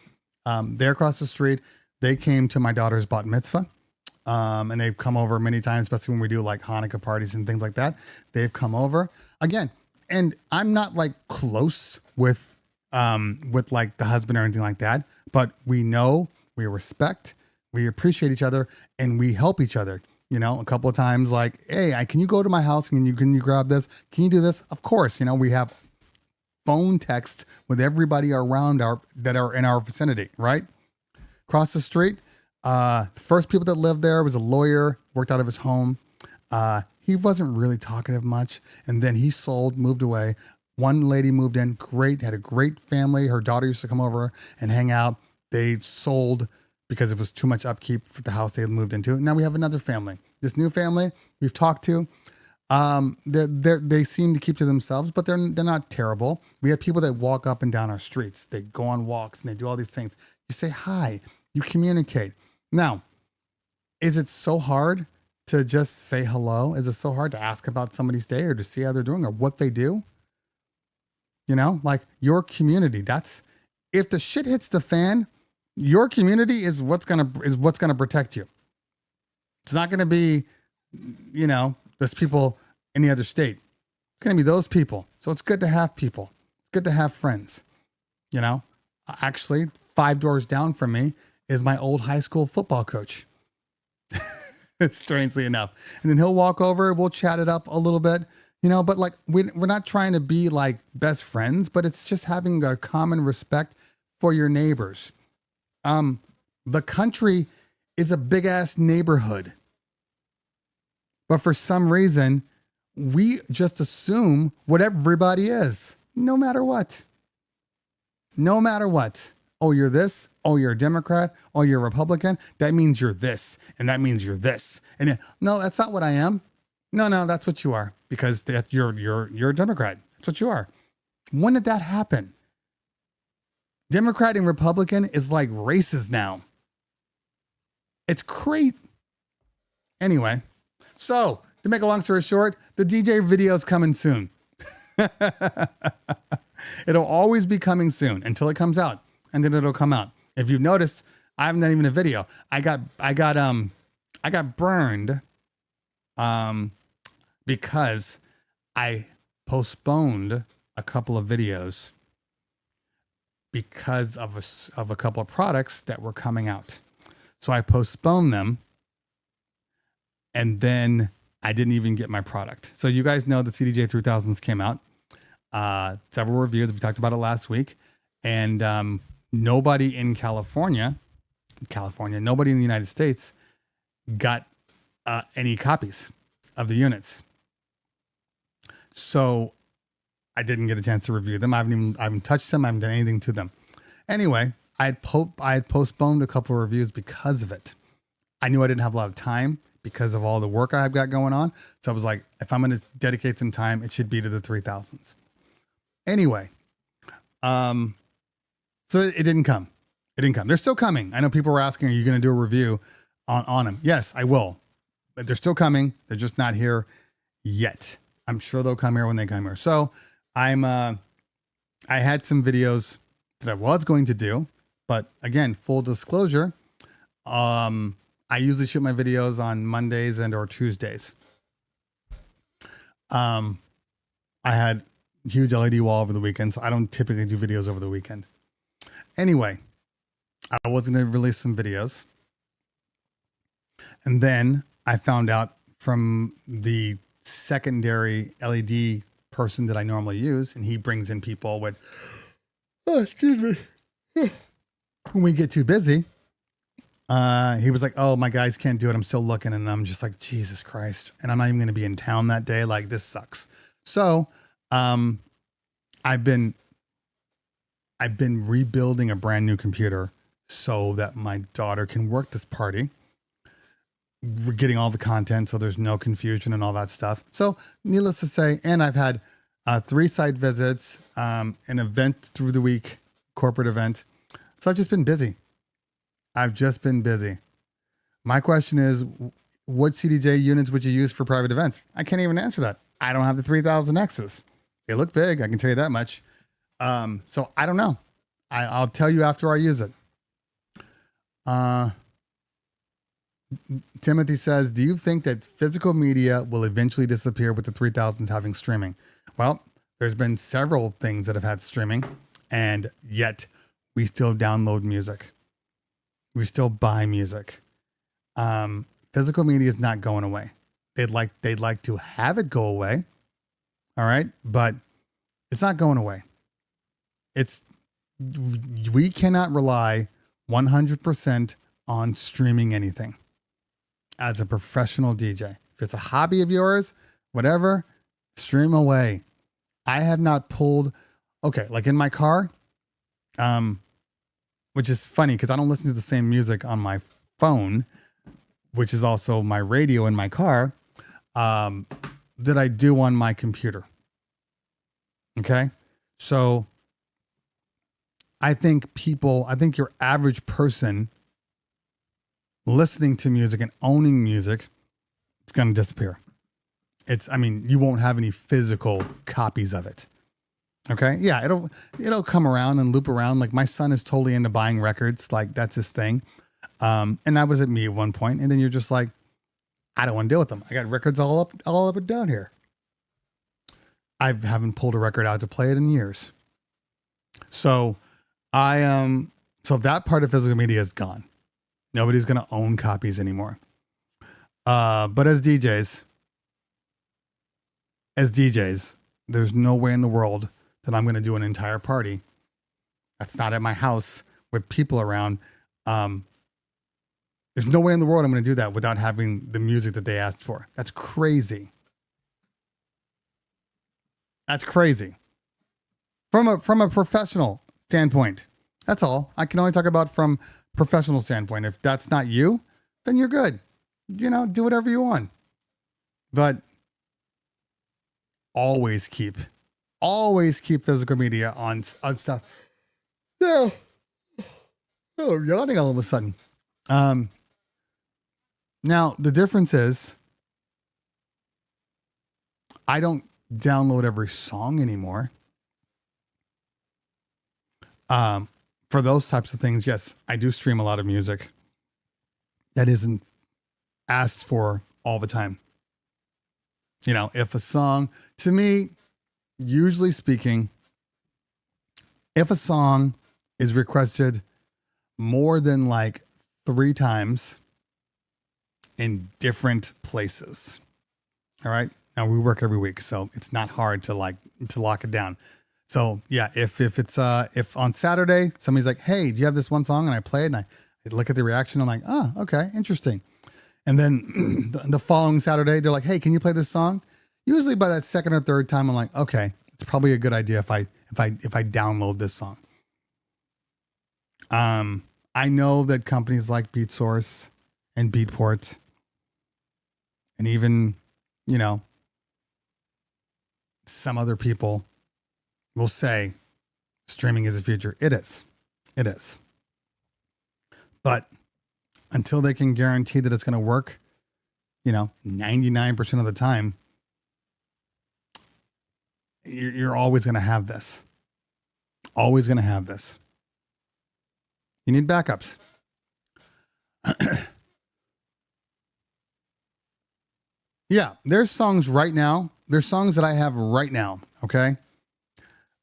they're across the street. They came to my daughter's bat mitzvah. And they've come over many times, especially when we do like Hanukkah parties and things like that. They've come over again. And I'm not like close with like the husband or anything like that, but we know, we respect, we appreciate each other, and we help each other. A couple of times, like, hey, can you go to my house? Can you grab this? Can you do this? Of course, we have phone text with everybody around that are in our vicinity, right? Across the street, the first people that lived there was a lawyer, worked out of his home. He wasn't really talkative much, and then he sold, moved away. One lady moved in, great, had a great family. Her daughter used to come over and hang out. They sold because it was too much upkeep for the house they had moved into. Now we have another family. This new family we've talked to, they seem to keep to themselves, but they're not terrible. We have people that walk up and down our streets. They go on walks and they do all these things. You say hi, you communicate. Now, is it so hard to just say hello? Is it so hard to ask about somebody's day or to see how they're doing or what they do? Like your community, if the shit hits the fan, your community is what's going to protect you. It's not going to be, those people in the other state. It's going to be those people. So it's good to have people. It's good to have friends. Actually, 5 doors down from me is my old high school football coach. Strangely enough. And then he'll walk over, we'll chat it up a little bit, but like we're not trying to be like best friends, but it's just having a common respect for your neighbors. The country is a big ass neighborhood. But for some reason, we just assume what everybody is, no matter what. No matter what. Oh, you're this. Oh, you're a Democrat. Oh, you're a Republican. That means you're this. And that means you're this. And no, that's not what I am. No, that's what you are, because you're a Democrat. That's what you are. When did that happen? Democrat and Republican is like races now. It's great. Anyway, so to make a long story short, the DJ video is coming soon. It'll always be coming soon until it comes out, and then it'll come out. If you've noticed, I haven't done even a video. I got burned because I postponed a couple of videos because of a couple of products that were coming out. So I postponed them, and then I didn't even get my product. So you guys know the CDJ 3000s came out. Several reviews. We talked about it last week. And nobody in California, nobody in the United States got any copies of the units. So I didn't get a chance to review them. I haven't touched them. I haven't done anything to them. Anyway, I had postponed a couple of reviews because of it. I knew I didn't have a lot of time because of all the work I've got going on. So I was like, if I'm going to dedicate some time, it should be to the 3000s. Anyway, so it didn't come. They're still coming. I know people were asking, are you going to do a review on them? Yes, I will. But they're still coming. They're just not here yet. I'm sure they'll come here when they come here. So I had some videos that I was going to do, but again, full disclosure, I usually shoot my videos on Mondays and or Tuesdays. I had a huge LED wall over the weekend, so I don't typically do videos over the weekend. Anyway, I was going to release some videos. And then I found out from the secondary LED person that I normally use, and he brings in people with, excuse me, when we get too busy, he was like, oh, my guys can't do it. I'm still looking. And I'm just like, Jesus Christ. And I'm not even going to be in town that day. Like, this sucks. So, I've been rebuilding a brand new computer so that my daughter can work this party. We're getting all the content, so there's no confusion and all that stuff. So needless to say, and I've had 3 site visits, an event through the week, corporate event. So I've just been busy. My question is, what CDJ units would you use for private events? I can't even answer that. I don't have the 3000Xs. They look big. I can tell you that much. So I don't know. I'll tell you after I use it. Timothy says, do you think that physical media will eventually disappear with the 3000s having streaming? Well, there's been several things that have had streaming, and yet we still download music. We still buy music. Physical media is not going away. They'd like to have it go away. All right. But it's not going away. We cannot rely 100% on streaming anything as a professional DJ. If it's a hobby of yours, whatever, stream away. I have not pulled, like in my car, which is funny because I don't listen to the same music on my phone, which is also my radio in my car, that I do on my computer. Okay. So I think your average person listening to music and owning music, it's going to disappear. You won't have any physical copies of it. Okay. Yeah. It'll come around and loop around. Like, my son is totally into buying records. Like, that's his thing. And that was at me at one point. And then you're just like, I don't want to deal with them. I got records all up and down here. I haven't pulled a record out to play it in years. So so that part of physical media is gone. Nobody's going to own copies anymore. But as DJs, there's no way in the world that I'm going to do an entire party that's not at my house with people around. There's no way in the world I'm going to do that without having the music that they asked for. That's crazy. That's crazy. From a professional standpoint. That's all. I can only talk about from professional standpoint. If that's not you, then you're good. You know, do whatever you want. But always keep physical media on stuff. Yeah. Oh, I'm yawning all of a sudden. Now the difference is I don't download every song anymore. For those types of things, yes, I do stream a lot of music that isn't asked for all the time. You know, if a song, to me, usually speaking, if a song is requested more than like 3 times in different places. All right. Now we work every week, so it's not hard to lock it down. So yeah, if on Saturday somebody's like, "Hey, do you have this one song?" and I play it and I look at the reaction, I'm like, "Oh, okay, interesting." And then the following Saturday, they're like, "Hey, can you play this song?" Usually by that second or third time, I'm like, "Okay, it's probably a good idea if I download this song." I know that companies like BeatSource and Beatport, and even, you know, some other people will say streaming is the future. It is. It is. But until they can guarantee that it's going to work, you know, 99% of the time, you're always going to have this. Always going to have this. You need backups. Yeah, there's songs right now. There's songs that I have right now, okay?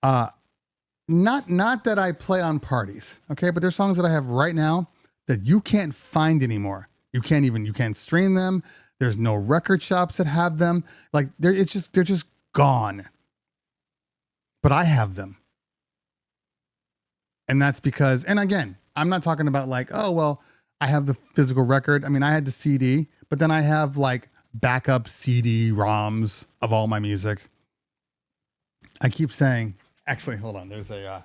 Not that I play on parties, okay? But there's songs that I have right now that you can't find anymore. You can't stream them. There's no record shops that have them. Like they're just gone. But I have them. And that's because, and again, I'm not talking about like, oh, well, I have the physical record. I mean, I had the CD, but then I have like backup CD ROMs of all my music. I keep saying, actually, hold on. There's a, you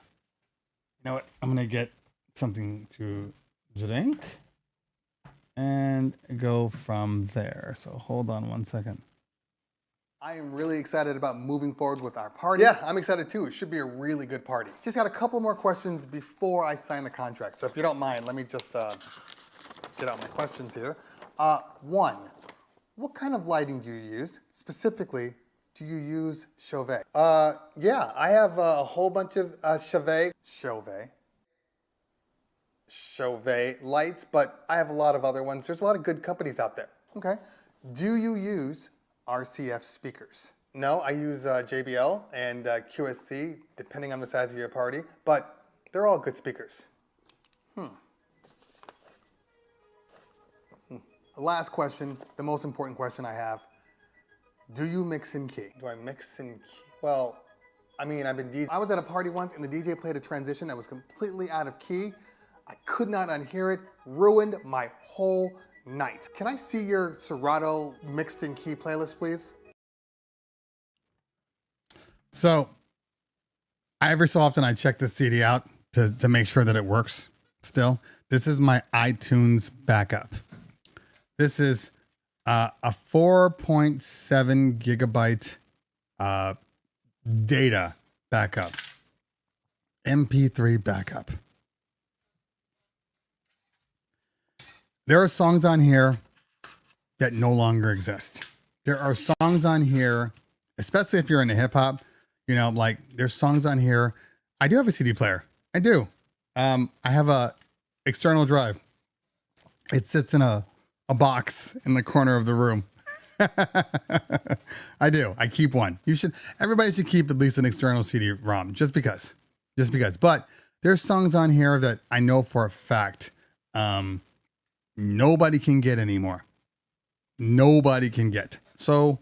know what? I'm going to get something to drink and go from there. So hold on one second. I am really excited about moving forward with our party. Yeah, I'm excited too. It should be a really good party. Just got a couple more questions before I sign the contract. So if you don't mind, let me just get out my questions here. One, what kind of lighting do you use? Specifically, do you use Chauvet? Yeah, I have a whole bunch of Chauvet lights, but I have a lot of other ones. There's a lot of good companies out there. Okay. Do you use RCF speakers? No, I use JBL and QSC, depending on the size of your party, but they're all good speakers. Last question, the most important question I have. Do you mix in key? Do I mix in key? Well, I mean, I've been DJing. I was at a party once and the DJ played a transition that was completely out of key. I could not unhear it, ruined my whole night. Can I see your Serato mixed in key playlist, please? So, every so often I check the CD out to make sure that it works still. This is my iTunes backup. This is a 4.7 gigabyte data backup, MP3 backup. There are songs on here that no longer exist. There are songs on here, especially if you're into hip hop, you know, like there's songs on here. I do have a CD player. I do. I have a external drive. It sits in a a box in the corner of the room. I do. I keep one. Everybody should keep at least an external CD-ROM just because. But there's songs on here that I know for a fact nobody can get anymore. Nobody can get. So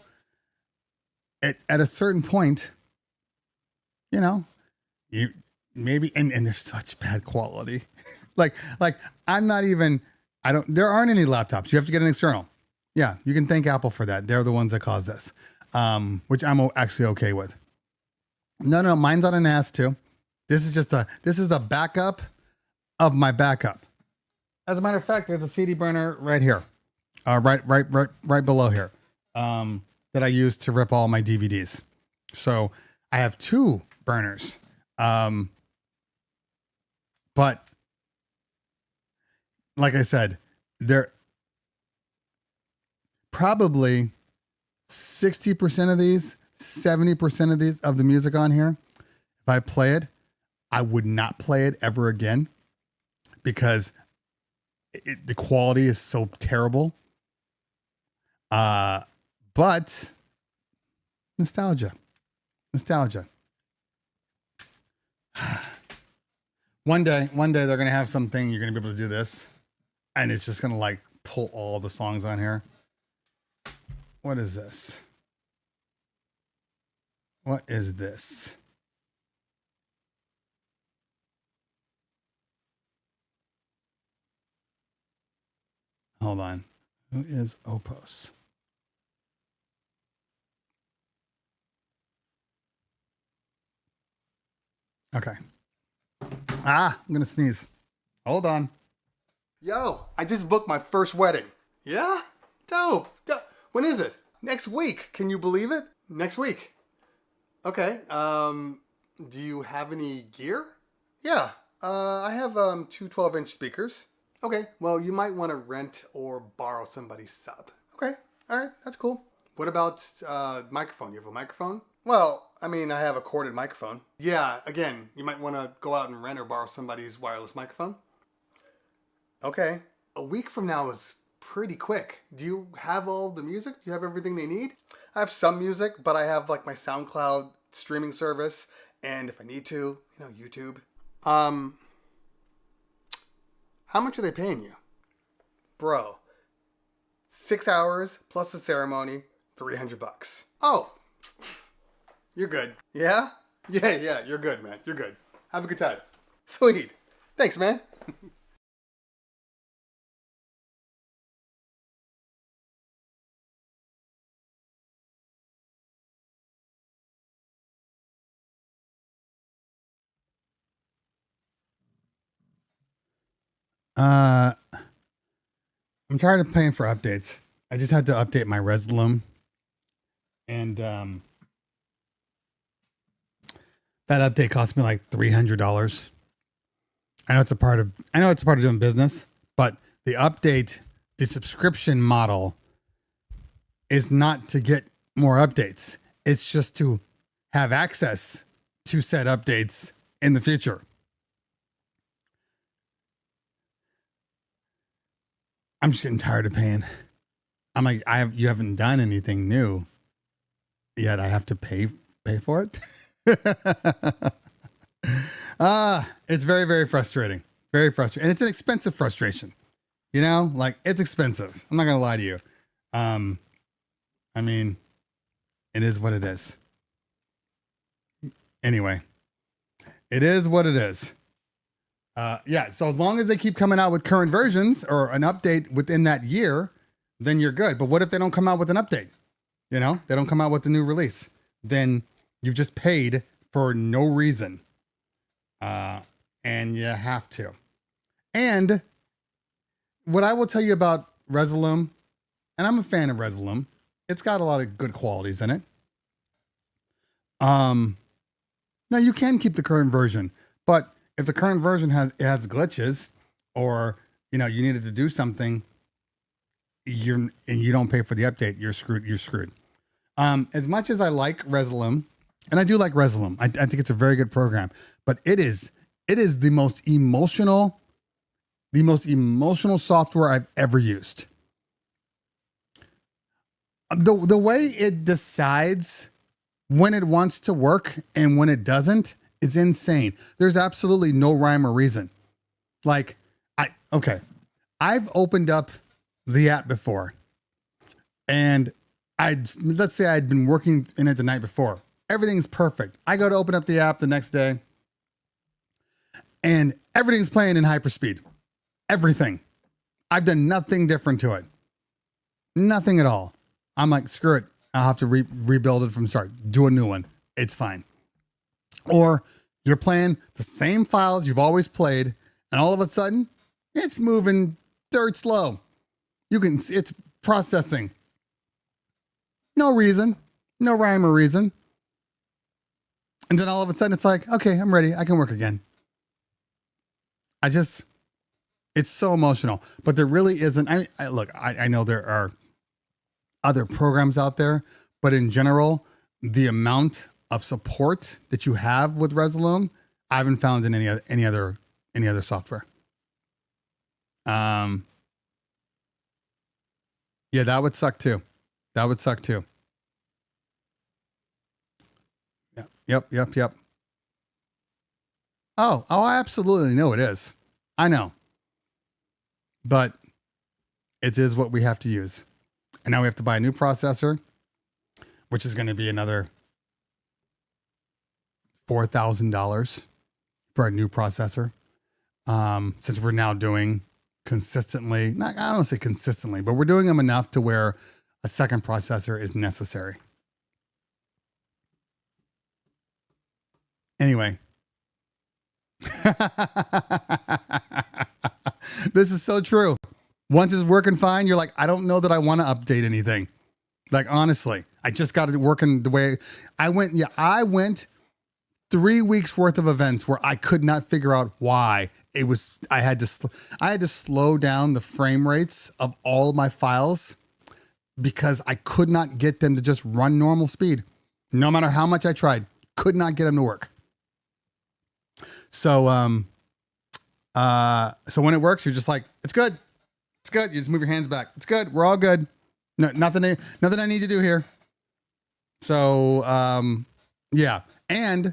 at a certain point, you maybe, and there's such bad quality. like there aren't any laptops. You have to get an external. Yeah, you can thank Apple for that. They're the ones that caused this, which I'm actually okay with. No, mine's on a NAS too. This is a backup of my backup. As a matter of fact, there's a CD burner right here, right below here, that I use to rip all my DVDs. So I have two burners, but like I said, they're probably 60% of these, 70% of the music on here. If I play it, I would not play it ever again because the quality is so terrible. But nostalgia. One day they're going to have something. You're going to be able to do this. And it's just going to like pull all the songs on here. What is this? What is this? Hold on. Who is Opus? Okay. I'm going to sneeze. Hold on. Yo, I just booked my first wedding. Yeah? Dope. When is it? Next week. Can you believe it? Next week. Okay. Do you have any gear? Yeah. I have two 12-inch speakers. Okay. Well, you might want to rent or borrow somebody's sub. Okay. All right. That's cool. What about microphone? You have a microphone? Well, I mean, I have a corded microphone. Yeah. Again, you might want to go out and rent or borrow somebody's wireless microphone. Okay. A week from now is pretty quick. Do you have all the music? Do you have everything they need? I have some music, but I have like my SoundCloud streaming service, and if I need to, YouTube. How much are they paying you? Bro, 6 hours plus the ceremony, $300. Oh, you're good. Yeah? Yeah, you're good, man. You're good. Have a good time. Sweet. Thanks, man. I'm tired of paying for updates. I just had to update my Resolume, and that update cost me like $300. I know it's a part of doing business, but the subscription model is not to get more updates. It's just to have access to said updates in the future. I'm just getting tired of paying. I'm like, you haven't done anything new yet. I have to pay for it. It's very, very frustrating. Very frustrating. And it's an expensive frustration. Like it's expensive. I'm not going to lie to you. I mean, it is what it is. Anyway, it is what it is. Yeah. So as long as they keep coming out with current versions or an update within that year, then you're good. But what if they don't come out with an update? They don't come out with the new release. Then you've just paid for no reason. And you have to. And what I will tell you about Resolume, and I'm a fan of Resolume, it's got a lot of good qualities in it. Now you can keep the current version, but if the current version has glitches, or you needed to do something, and you don't pay for the update, you're screwed. As much as I like Resolume, and I do like Resolume, I think it's a very good program, but it is the most emotional software I've ever used. The way it decides when it wants to work and when it doesn't is insane. There's absolutely no rhyme or reason. Like, I've opened up the app before, and let's say I'd been working in it the night before. Everything's perfect. I go to open up the app the next day, and everything's playing in hyperspeed. Everything. I've done nothing different to it. Nothing at all. I'm like, screw it. I'll have to rebuild it from start. Do a new one. It's fine. Or you're playing the same files you've always played, and all of a sudden, it's moving dirt slow. It's processing. No reason. No rhyme or reason. And then all of a sudden, it's like, okay, I'm ready. I can work again. It's so emotional. But there really isn't. I know there are other programs out there, but in general, the amount of support that you have with Resolume, I haven't found in any other software. Yeah, that would suck too. Yep. Oh, I absolutely know it is. I know. But it is what we have to use. And now we have to buy a new processor, which is going to be another $4,000 for a new processor. Since we're now doing consistently, I don't want to say consistently, but we're doing them enough to where a second processor is necessary. Anyway. This is so true. Once it's working fine, you're like, I don't know that I want to update anything. Like, honestly, I just got it working the way I went. Yeah, I went 3 weeks worth of events where I could not figure out why it was. I had to slow down the frame rates of all of my files because I could not get them to just run normal speed. No matter how much I tried, could not get them to work. So, so when it works, you're just like, it's good. It's good. You just move your hands back. It's good. We're all good. No, nothing I need to do here. So, yeah. And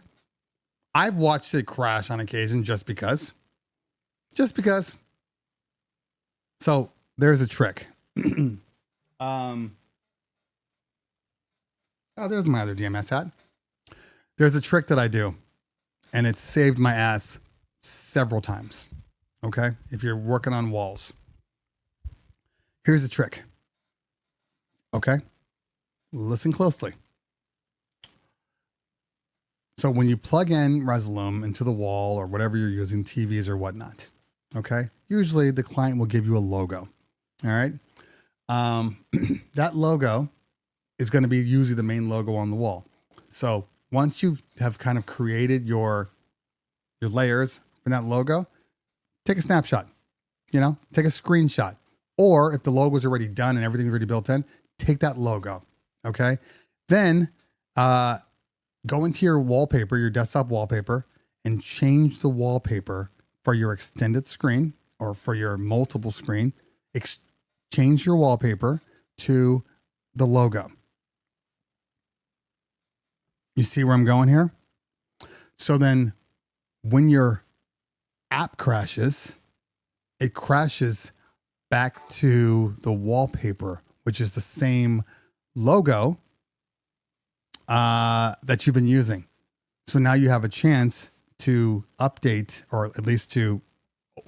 I've watched it crash on occasion just because. So there's a trick. Oh, there's my other DMS hat. There's a trick that I do, and it's saved my ass several times. Okay. If you're working on walls, here's the trick. Okay. Listen closely. So when you plug in Resolume into the wall or whatever you're using, TVs or whatnot, okay, usually the client will give you a logo. All right. That logo is going to be usually the main logo on the wall. So once you have kind of created your layers for that logo, take a snapshot, take a screenshot. Or if the logo is already done and everything's already built in, take that logo. Okay. Then, go into your wallpaper, your desktop wallpaper, and change the wallpaper for your extended screen or for your multiple screen. Change your wallpaper to the logo. You see where I'm going here? So then when your app crashes, it crashes back to the wallpaper, which is the same logo that you've been using. So now you have a chance to update, or at least to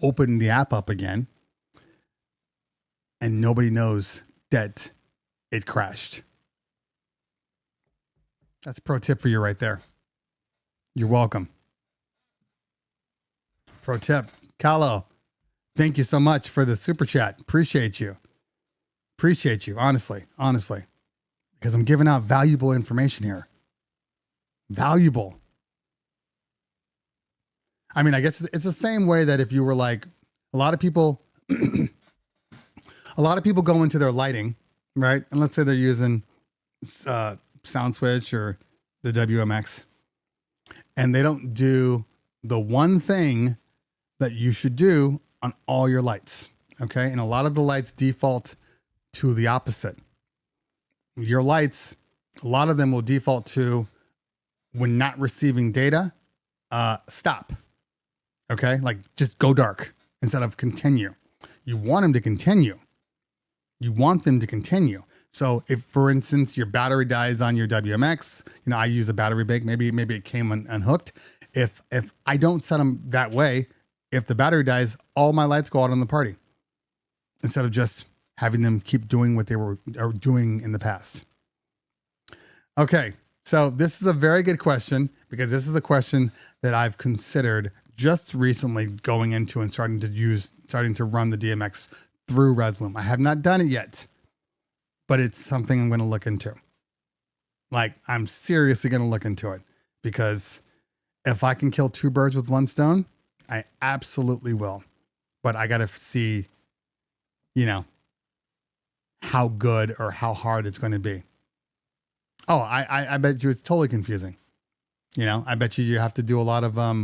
open the app up again, and nobody knows that it crashed. That's a pro tip for you right there. You're welcome. Pro tip. Callo, thank you so much for the super chat. Appreciate you. Honestly. Because I'm giving out valuable information here. Valuable. I mean, I guess it's the same way that if you were like, a lot of people go into their lighting, right? And let's say they're using Sound Switch or the WMX, and they don't do the one thing that you should do on all your lights. Okay. And a lot of the lights default to the opposite. your lights, a lot of them will default to, when not receiving data, stop. Okay. Like just go dark instead of continue. You want them to continue. You want them to continue. So if, for instance, your battery dies on your WMX, I use a battery bank, maybe it came unhooked. If I don't set them that way, if the battery dies, all my lights go out on the party instead of just having them keep doing what they were doing in the past. Okay. So this is a very good question, because this is a question that I've considered just recently going into and starting to run the DMX through Resolume. I have not done it yet, but it's something I'm going to look into. Like, I'm seriously going to look into it, because if I can kill two birds with one stone, I absolutely will. But I got to see, how good or how hard it's going to be. Oh, I bet you it's totally confusing. I bet you have to do a lot of, I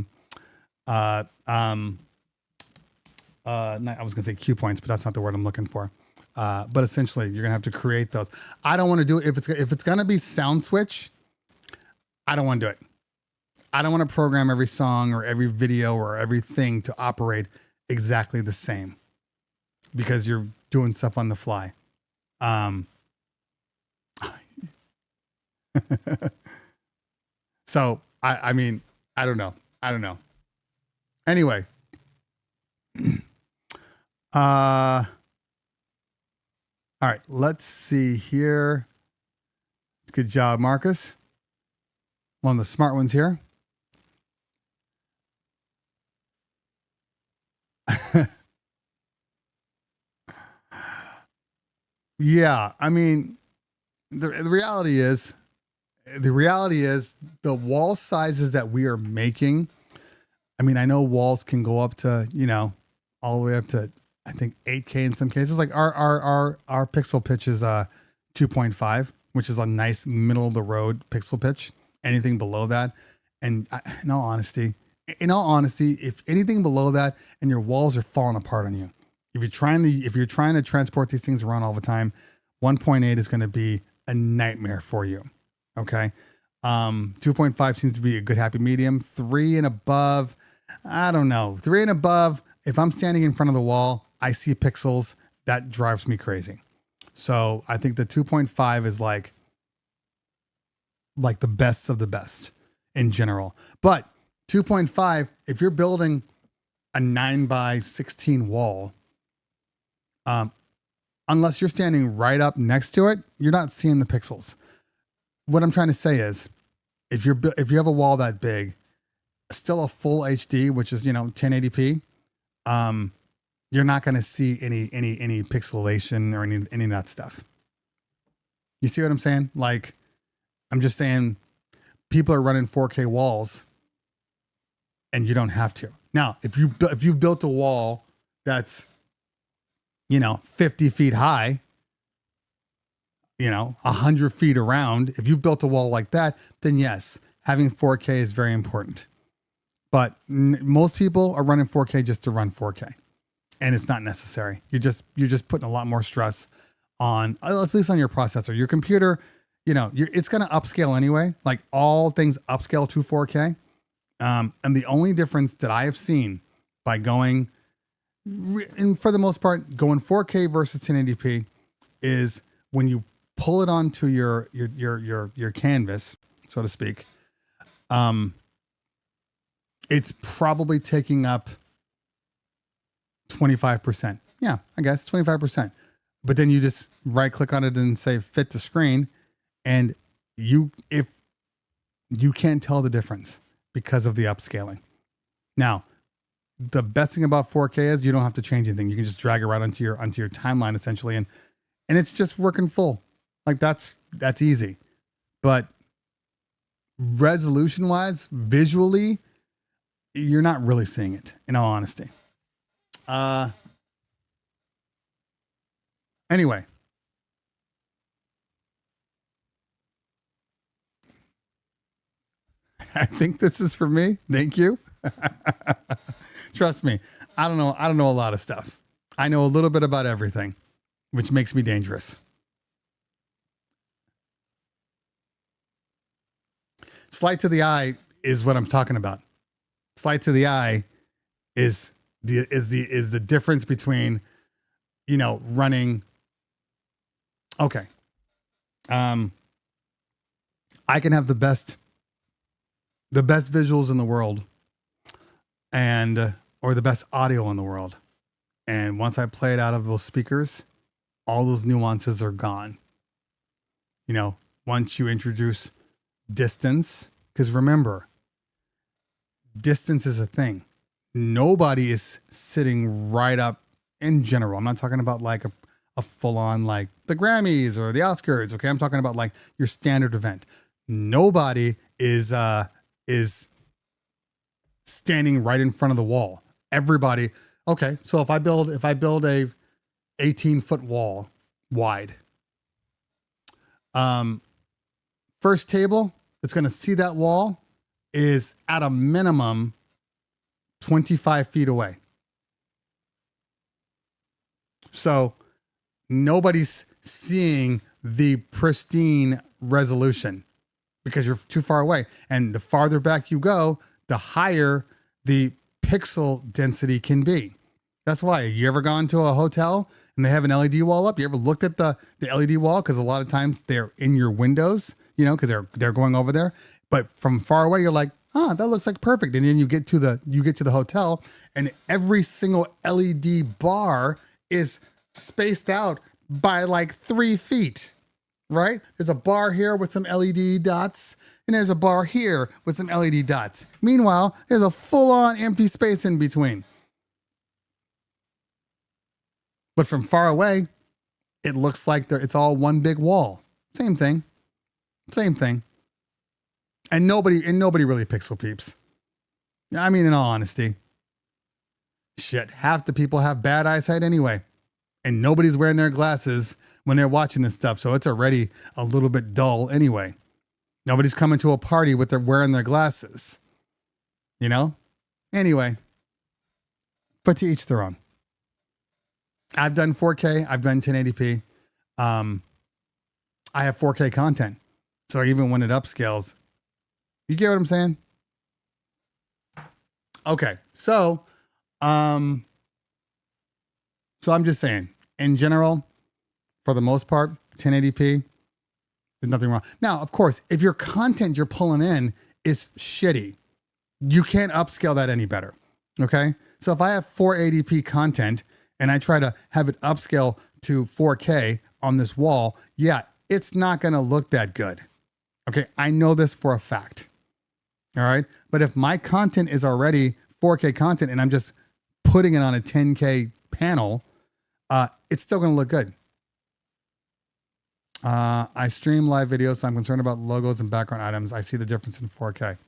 was going to say cue points, but that's not the word I'm looking for. But essentially you're going to have to create those. I don't want to do it. If it's going to be sound switch, I don't want to do it. I don't want to program every song or every video or everything to operate exactly the same, because you're doing stuff on the fly. So I mean, I don't know. Anyway. All right, let's see here. Good job, Marcus. One of the smart ones here. Yeah, I mean, the reality is the wall sizes that we are making. I mean, I know walls can go up to, all the way up to, I think 8K in some cases. Like our pixel pitch is 2.5, which is a nice middle of the road pixel pitch. Anything below that, and in all honesty, if anything below that and your walls are falling apart on you, if you're trying to transport these things around all the time, 1.8 is going to be a nightmare for you. Okay. 2.5 seems to be a good happy medium. 3 and above, I don't know. 3 and above, if I'm standing in front of the wall, I see pixels, that drives me crazy. So I think the 2.5 is like the best of the best in general. But 2.5, if you're building a 9x16 wall, unless you're standing right up next to it, you're not seeing the pixels. What I'm trying to say is, if you have a wall that big, still a full HD, which is 1080p, you're not going to see any pixelation or any of that stuff. You see what I'm saying? Like, I'm just saying, people are running 4K walls, and you don't have to. Now, if you've built a wall that's 50 feet high, 100 feet around, if you've built a wall like that, then yes, having 4K is very important. But most people are running 4K just to run 4K, and it's not necessary. You're just putting a lot more stress on, at least on your processor. Your computer, it's going to upscale anyway. Like, all things upscale to 4K. And the only difference that I have seen by going, and for the most part, going 4K versus 1080p is when you pull it onto your canvas, so to speak. It's probably taking up 25%. Yeah, I guess 25%. But then you just right click on it and say fit to screen. And if you can't tell the difference because of the upscaling. Now, the best thing about 4K is you don't have to change anything. You can just drag it right onto your timeline essentially. And it's just working full. Like, that's easy. But resolution wise, visually, you're not really seeing it, in all honesty. Anyway. I think this is for me. Thank you. Trust me. I don't know a lot of stuff. I know a little bit about everything, which makes me dangerous. Slight to the eye is what I'm talking about. Slight to the eye is the difference between, running. Okay. I can have the best visuals in the world or the best audio in the world. And once I play it out of those speakers, all those nuances are gone. Once you introduce distance, because remember, distance is a thing. Nobody is sitting right up in general. I'm not talking about like a full on like the Grammys or the Oscars. Okay. I'm talking about like your standard event. Nobody is standing right in front of the wall. Everybody. Okay. So if I build a 18-foot wall wide, first table that's going to see that wall is at a minimum 25 feet away. So nobody's seeing the pristine resolution because you're too far away. And the farther back you go, the higher the pixel density can be. That's why. You ever gone to a hotel and they have an LED wall up? You ever looked at the LED wall? Because a lot of times they're in your windows, because they're going over there. But from far away, you're like, that looks like perfect. And then you get to the hotel, and every single LED bar is spaced out by like 3 feet, right? There's a bar here with some LED dots, and there's a bar here with some LED dots. Meanwhile, there's a full-on empty space in between. But from far away, it looks like it's all one big wall. Same thing. And nobody really pixel peeps. I mean, in all honesty, shit, half the people have bad eyesight anyway. And nobody's wearing their glasses when they're watching this stuff. So it's already a little bit dull anyway. Nobody's coming to a party with wearing their glasses. Anyway, but to each their own. I've done 4K. I've done 1080p. I have 4K content. So even when it upscales, you get what I'm saying? Okay. So I'm just saying, in general, for the most part, 1080p, there's nothing wrong. Now, of course, if your content you're pulling in is shitty, you can't upscale that any better. Okay. So if I have 480p content and I try to have it upscale to 4K on this wall, yeah, it's not going to look that good. Okay. I know this for a fact. All right. But if my content is already 4K content and I'm just putting it on a 10K panel, it's still going to look good. I stream live videos, so I'm concerned about logos and background items. I see the difference in 4K.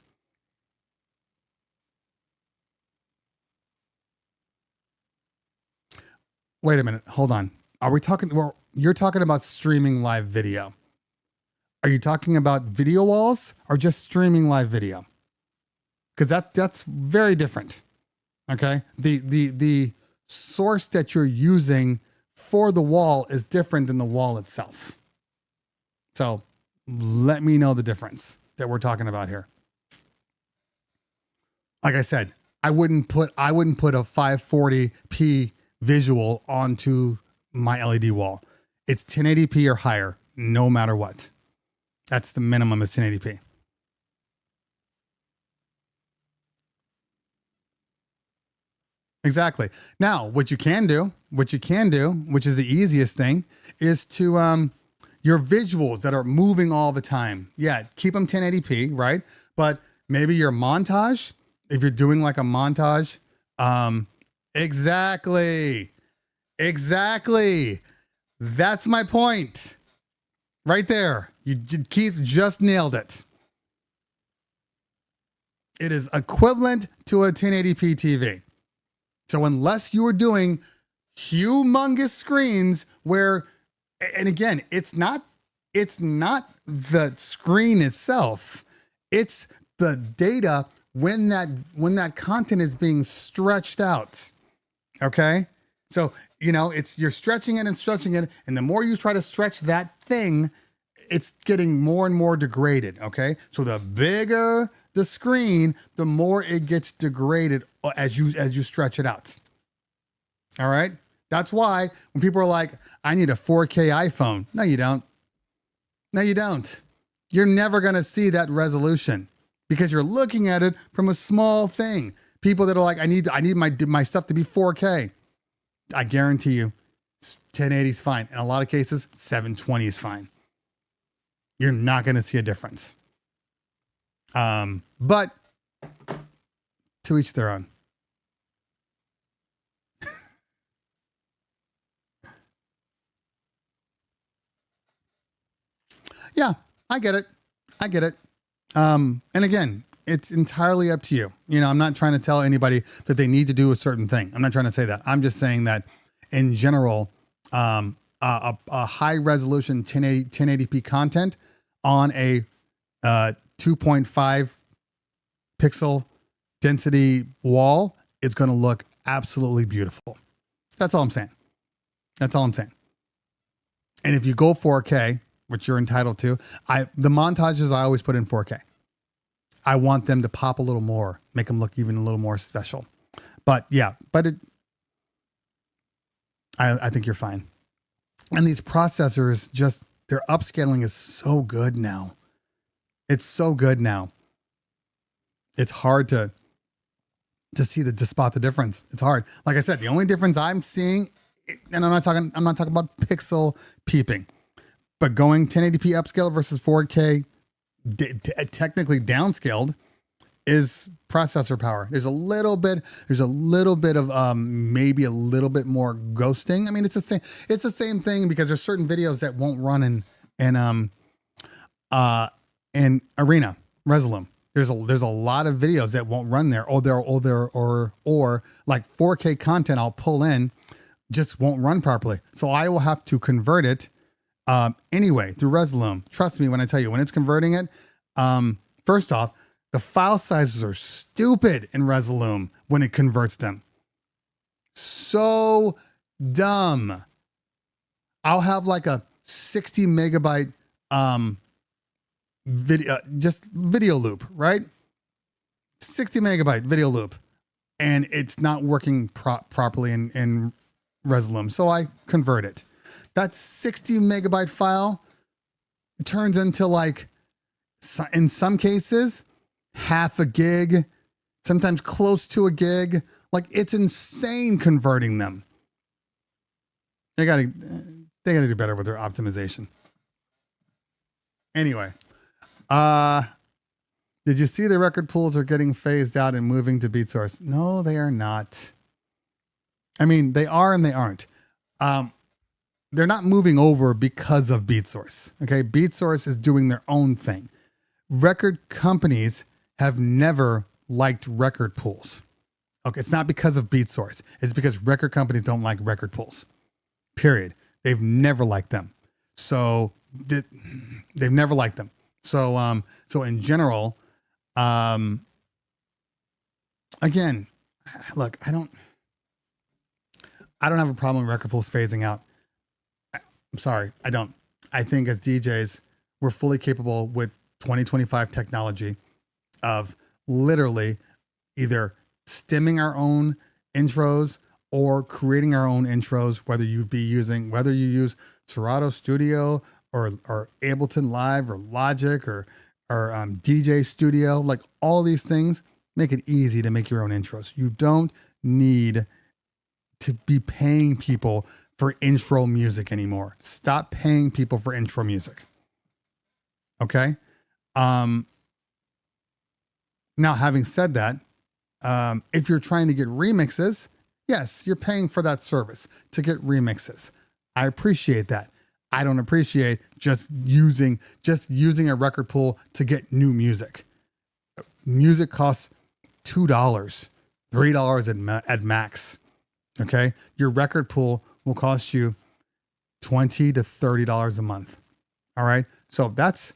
Wait a minute. Hold on. Are we talking? Well, you're talking about streaming live video. Are you talking about video walls or just streaming live video? Because that's very different. Okay. The source that you're using for the wall is different than the wall itself. So let me know the difference that we're talking about here. Like I said, I wouldn't put a 540p visual onto my LED wall. It's 1080p or higher, no matter what. That's the minimum is 1080p. Exactly. Now, what you can do, which is the easiest thing, is to your visuals that are moving all the time. Yeah, keep them 1080p, right? But maybe your montage, if you're doing like a montage, exactly. That's my point. Right there. Keith just nailed it. It is equivalent to a 1080p TV. So unless you are doing humongous screens where, and again, it's not the screen itself. It's the data when that content is being stretched out. Okay. So, you're stretching it. And the more you try to stretch that thing, it's getting more and more degraded. Okay. So the bigger the screen, the more it gets degraded as you stretch it out. All right. That's why when people are like, I need a 4K iPhone. No, you don't. No, you don't. You're never going to see that resolution because you're looking at it from a small thing. People that are like, I need my stuff to be 4K. I guarantee you 1080 is fine. In a lot of cases, 720 is fine. You're not going to see a difference. But to each their own. Yeah, I get it. And again, it's entirely up to you. You know, I'm not trying to tell anybody that they need to do a certain thing. I'm not trying to say that. I'm just saying that in general, a high resolution 1080p content on a 2.5 pixel density wall is going to look absolutely beautiful. That's all I'm saying. And if you go 4K, which you're entitled to, the montages I always put in 4K. I want them to pop a little more, make them look even a little more special. But yeah, I think you're fine. And these processors, just their upscaling is so good now. It's so good now. It's hard to spot the difference. It's hard. Like I said, the only difference I'm seeing, and I'm not talking about pixel peeping, but going 1080p upscale versus 4K technically downscaled is processor power. There's a little bit of maybe a little bit more ghosting. I mean, it's the same thing because there's certain videos that won't run in Arena Resolume. There's a lot of videos that won't run there. Or like 4K content I'll pull in just won't run properly. So I will have to convert it anyway through Resolume. Trust me when I tell you, when it's converting it, first off, the file sizes are stupid in Resolume when it converts them. So dumb. I'll have like a 60 megabyte video loop, right? 60 megabyte video loop, and it's not working properly in Resolume. So I convert it. That 60 megabyte file turns into like, in some cases, half a gig, sometimes close to a gig. Like, it's insane converting them. They gotta do better with their optimization. Anyway, did you see the record pools are getting phased out and moving to BeatSource? No, they are not. I mean, they are and they aren't. They're not moving over because of BeatSource. Okay, BeatSource is doing their own thing. Record companies have never liked record pools. Okay, it's not because of BeatSource. It's because record companies don't like record pools. Period. They've never liked them. So they've never liked them. So in general, again, look, I don't have a problem with record pools phasing out. I'm sorry, I don't. I think as DJs, we're fully capable with 2025 technology of literally either stemming our own intros or creating our own intros, whether you use Serato Studio or Ableton Live or Logic or DJ Studio, like all these things make it easy to make your own intros. You don't need to be paying people for intro music anymore. Stop paying people for intro music. Okay. Now, having said that, if you're trying to get remixes, yes, you're paying for that service to get remixes. I appreciate that. I don't appreciate just using a record pool to get new music. Music costs $2, $3 at max. Okay. Your record pool will cost you $20 to $30 a month. All right. So that's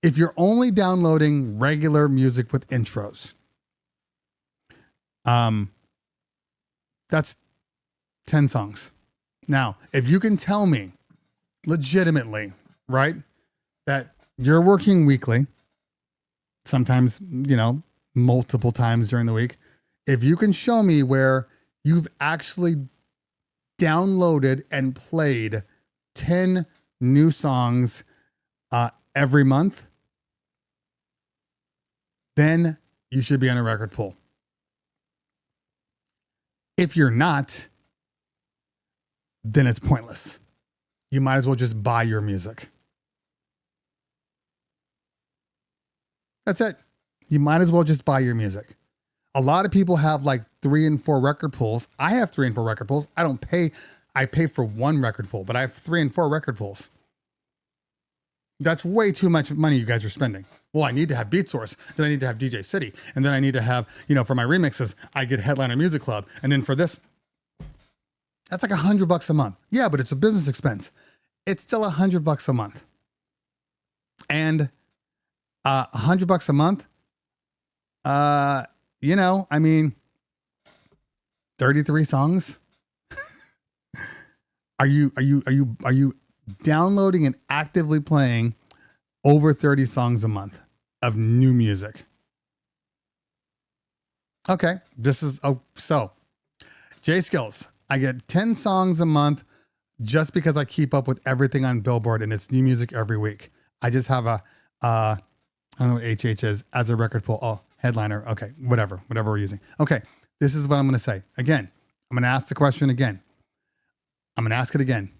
if you're only downloading regular music with intros, that's 10 songs. Now, if you can tell me legitimately right? That you're working weekly, sometimes, multiple times during the week. If you can show me where you've actually downloaded and played 10 new songs every month, then you should be on a record pool. If you're not, then it's pointless. You might as well just buy your music. That's it. You might as well just buy your music. A lot of people have like 3 and 4 record pools. I have 3 and 4 record pools. I pay for 1 record pool, but I have 3 and 4 record pools. That's way too much money you guys are spending. Well, I need to have Beat Source, then I need to have DJ City, and then I need to have, for my remixes, I get Headliner Music Club, and then for this, that's like $100 a month. Yeah, but it's a business expense. It's still $100 a month. And $100 a month, 33 songs. Are you downloading and actively playing over 30 songs a month of new music? Okay, so J Skills. I get 10 songs a month just because I keep up with everything on Billboard and it's new music every week. I just have I don't know what HH is as a record pool. Oh, Headliner. Okay, whatever we're using. Okay, this is what I'm going to say. Again, I'm going to ask the question again. I'm going to ask it again.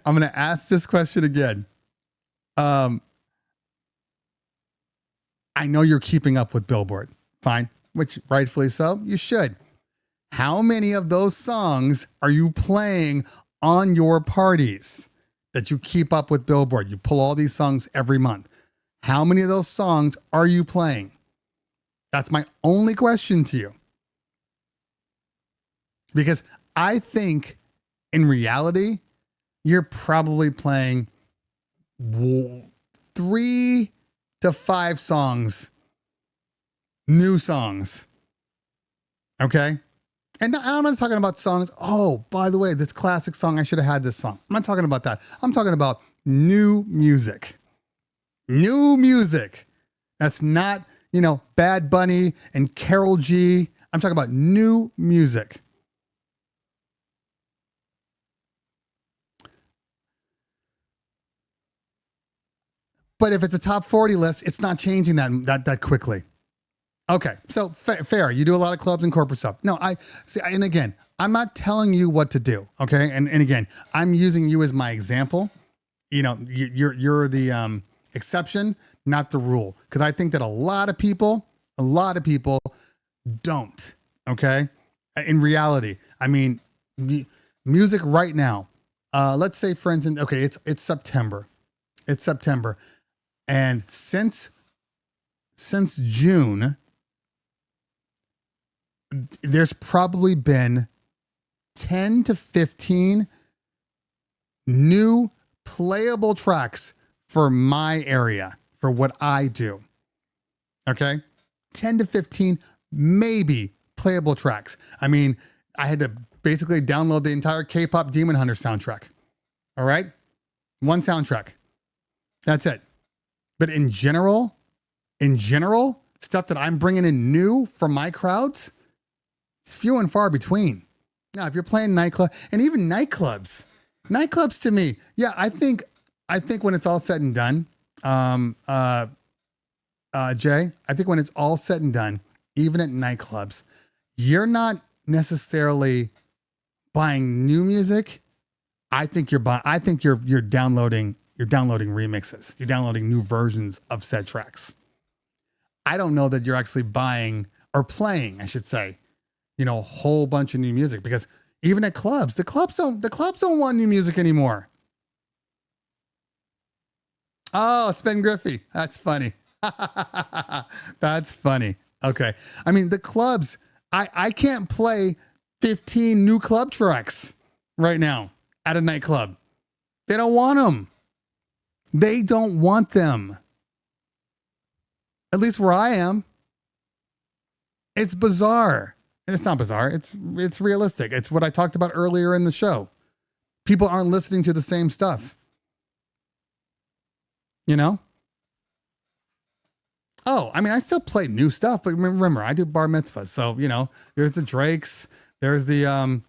I'm going to ask this question again. I know you're keeping up with Billboard. Fine, which rightfully so, you should. How many of those songs are you playing on your parties that you keep up with Billboard? You pull all these songs every month. How many of those songs are you playing? That's my only question to you. Because I think in reality, you're probably playing 3 to 5 songs, new songs. Okay? And I'm not talking about songs. Oh, by the way, this classic song, I should have had this song. I'm not talking about that. I'm talking about new music. New music. That's not, Bad Bunny and Karol G. I'm talking about new music. But if it's a top 40 list, it's not changing that quickly. Okay, so fair. You do a lot of clubs and corporate stuff. No, and again, I'm not telling you what to do. Okay, and again, I'm using you as my example. You're the exception, not the rule, because I think that a lot of people don't. Okay, in reality, I mean, music right now. Let's say, for instance, okay, it's September. It's September, and since June, there's probably been 10 to 15 new playable tracks for my area, for what I do. Okay? 10 to 15 maybe playable tracks. I mean, I had to basically download the entire K-pop Demon Hunter soundtrack. All right? One soundtrack. That's it. But in general, stuff that I'm bringing in new from my crowds, it's few and far between. Now, if you're playing nightclub, and even nightclubs to me, yeah, I think when it's all said and done, Jay, I think when it's all said and done, even at nightclubs, you're not necessarily buying new music. I think you're downloading remixes. You're downloading new versions of said tracks. I don't know that you're actually buying or playing, I should say, a whole bunch of new music, because even at clubs, the clubs don't want new music anymore. Oh, Spen Griffey. That's funny. That's funny. Okay. I mean, the clubs, I can't play 15 new club tracks right now at a nightclub. They don't want them. They don't want them. At least where I am. It's bizarre. And it's not bizarre. It's realistic. It's what I talked about earlier in the show. People aren't listening to the same stuff. You know? Oh, I mean, I still play new stuff, but remember, I do bar mitzvahs. So, you know, there's the Drakes, there's the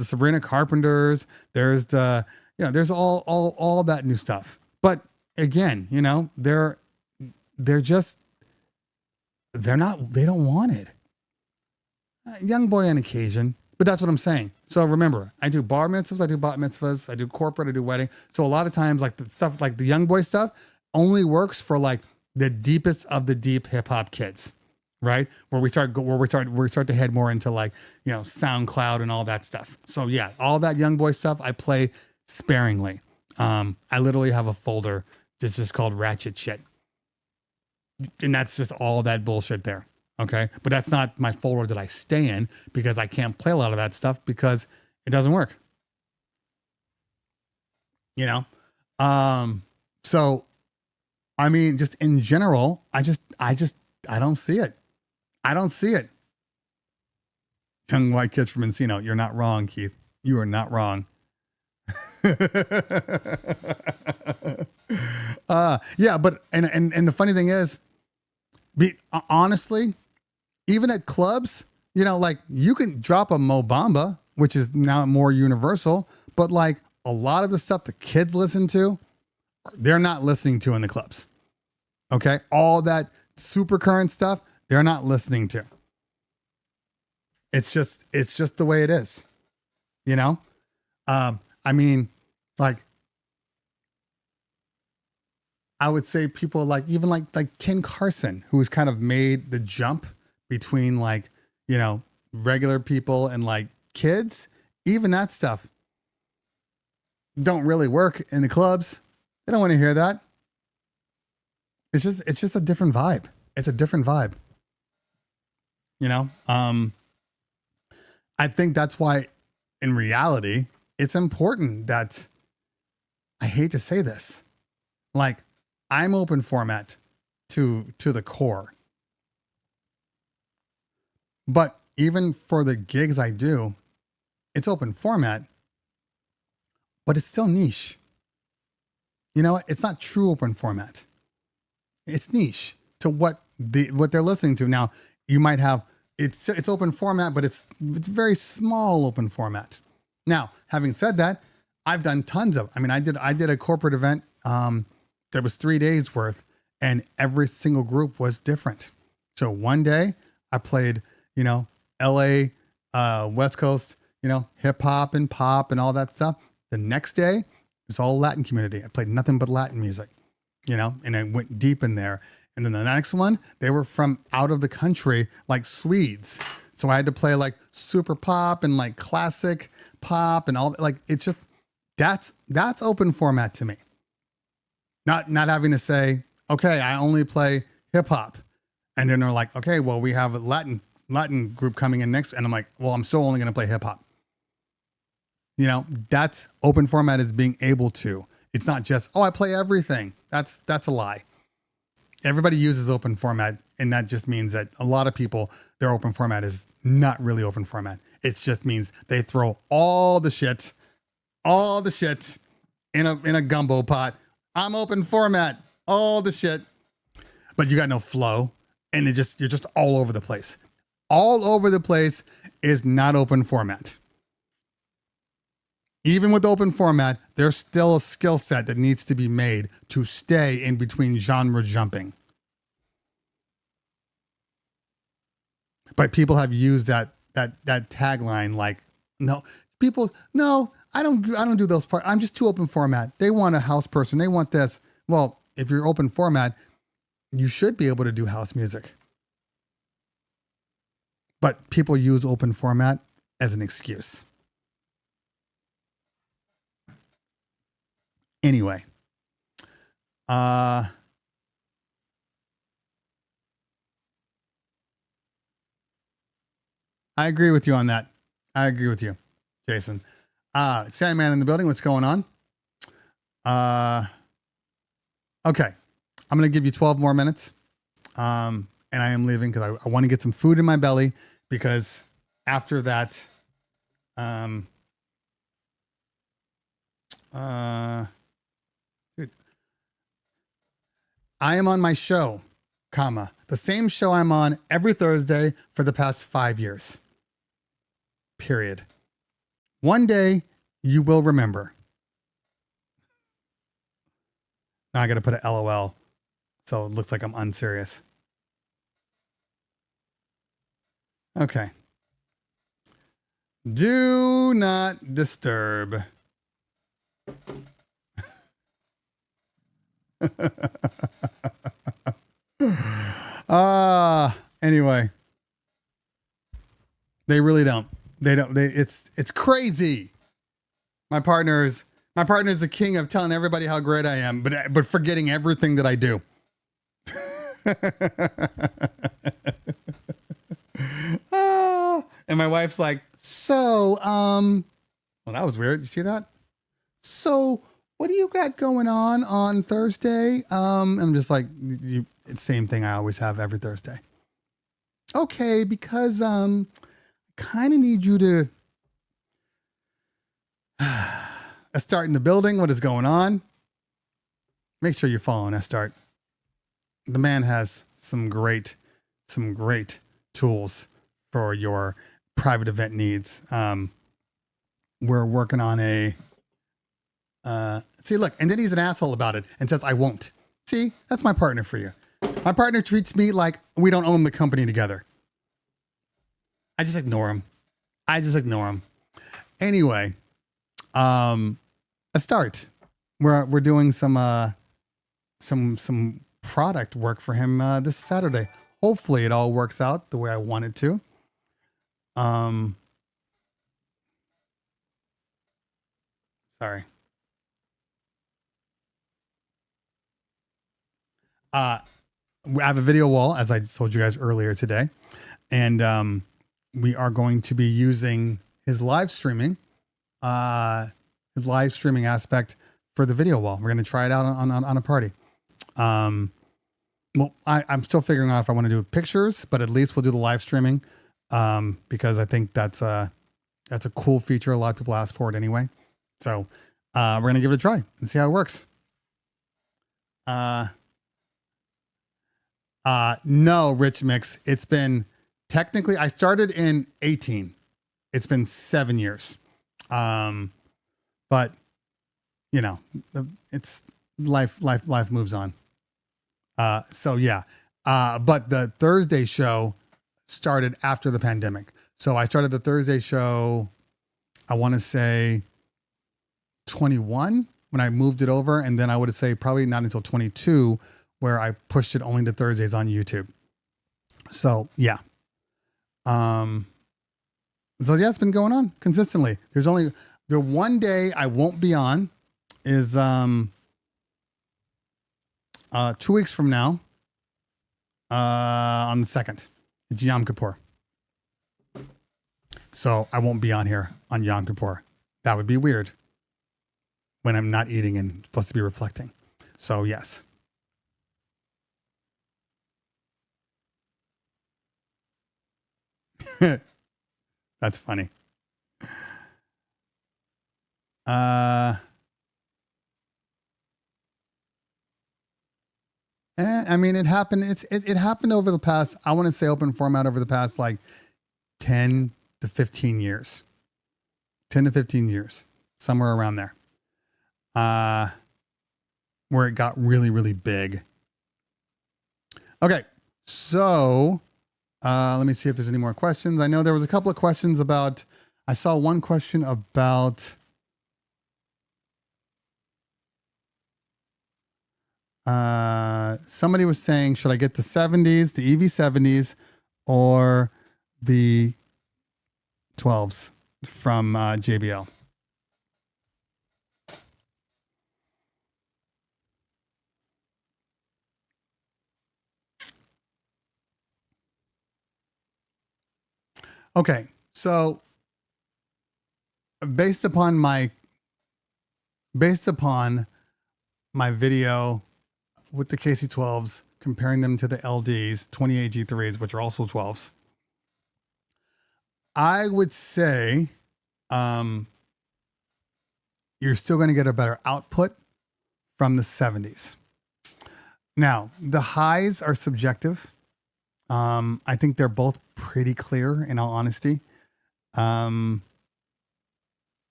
Sabrina Carpenters, there's the, you know, there's all that new stuff. But again, you know, they don't want it. Young boy on occasion, but that's what I'm saying. So remember, I do bar mitzvahs, I do bat mitzvahs, I do corporate, I do wedding. So a lot of times, like the stuff, like the young boy stuff only works for like the deepest of the deep hip hop kids, right? Where we start to head more into like, you know, SoundCloud and all that stuff. So yeah, all that young boy stuff I play sparingly. I literally have a folder that's just called Ratchet Shit. And that's just all that bullshit there. Okay. But that's not my folder that I stay in because I can't play a lot of that stuff because it doesn't work. You know? So, I mean, just in general, I don't see it. I don't see it. Young white kids from Encino. You're not wrong, Keith. You are not wrong. Yeah, but, and the funny thing is, honestly, even at clubs, you know, like you can drop a Mo Bamba, which is now more universal, but like a lot of the stuff the kids listen to, they're not listening to in the clubs. Okay. All that super current stuff, they're not listening to. It's just the way it is, you know? I mean, like, I would say people like, even like Ken Carson, who's kind of made the jump between like, you know, regular people and like kids, even that stuff don't really work in the clubs. They don't want to hear that. It's just a different vibe. It's a different vibe. You know? I think that's why in reality, it's important that, I hate to say this, like I'm open format to the core. But even for the gigs I do, it's open format, but it's still niche. You know what? It's not true open format. It's niche to what they're listening to. Now, you might have, it's open format, but it's very small open format. Now, having said that, I've done tons of, I mean, I did a corporate event that was 3 days worth, and every single group was different. So one day I played, you know, LA, West Coast, you know, hip hop and pop and all that stuff. The next day it was all Latin community. I played nothing but Latin music, you know, and I went deep in there. And then the next one, they were from out of the country, like Swedes. So I had to play like super pop and like classic pop and all, like, it's just, that's open format to me. Not having to say, okay, I only play hip hop. And then they're like, okay, well, we have a Latin group coming in next. And I'm like, well, I'm still only going to play hip hop. You know, that's open format, is being able to, it's not just, oh, I play everything. That's a lie. Everybody uses open format. And that just means that a lot of people, their open format is not really open format. It just means they throw all the shit in a gumbo pot. I'm open format, all the shit, but you got no flow, and you're just all over the place. All over the place is not open format. Even with open format, there's still a skill set that needs to be made to stay in between genre jumping. But people have used that tagline like, no, I don't do those parts. I'm just too open format. They want a house person. They want this. Well, if you're open format, you should be able to do house music. But people use open format as an excuse. Anyway, I agree with you on that. I agree with you, Jason. Sandman in the building. What's going on? Okay. I'm going to give you 12 more minutes. and I am leaving because I want to get some food in my belly, because after that, dude, I am on my show, the same show I'm on every Thursday for the past 5 years. Period. One day you will remember. Now I got to put a LOL, so it looks like I'm unserious. Okay. Do not disturb. Anyway. They really don't. It's crazy. My partner's the king of telling everybody how great I am, but forgetting everything that I do. And my wife's like, so, well, that was weird. You see that? So, what do you got going on Thursday? I'm just like, it's the same thing I always have every Thursday. Okay, because kind of need you to start in the building. What is going on? Make sure you're following Estart. The man has some great tools for your private event needs. We're working on a see, look, and then he's an asshole about it and says I won't. See, that's my partner for you. My partner treats me like we don't own the company together. I just ignore him. Anyway, Estart. We're doing some product work for him this Saturday. Hopefully it all works out the way I want it to. Sorry. I have a video wall, as I told you guys earlier today, and we are going to be using his live streaming aspect for the video wall. We're going to try it out on a party. Well, I'm still figuring out if I want to do pictures, but at least we'll do the live streaming, because I think that's a cool feature. A lot of people ask for it anyway. So we're going to give it a try and see how it works. No, Rich Mix. It's been technically, I started in 18. It's been 7 years. But you know, it's life moves on. So yeah. But the Thursday show started after the pandemic. So I started the Thursday show, I want to say 21 when I moved it over. And then I would say probably not until 22 where I pushed it only to Thursdays on YouTube. So yeah. So yeah, it's been going on consistently. There's only the one day I won't be on is 2 weeks from now, on the 2nd. It's Yom Kippur. So I won't be on here on Yom Kippur. That would be weird when I'm not eating and supposed to be reflecting. So yes. That's funny. I mean, it happened. It happened over the past, I want to say open format over the past like 10 to 15 years, 10 to 15 years, somewhere around there, where it got really, really big. Okay. So, let me see if there's any more questions. I know there was a couple of questions about, I saw one question about, somebody was saying, should I get the 70s, the EV70s, or the 12s from JBL? Okay, so based upon my video with the KC12s comparing them to the LDs, 28 G3s, which are also 12s, I would say you're still going to get a better output from the 70s. Now, the highs are subjective. I think they're both pretty clear, in all honesty. But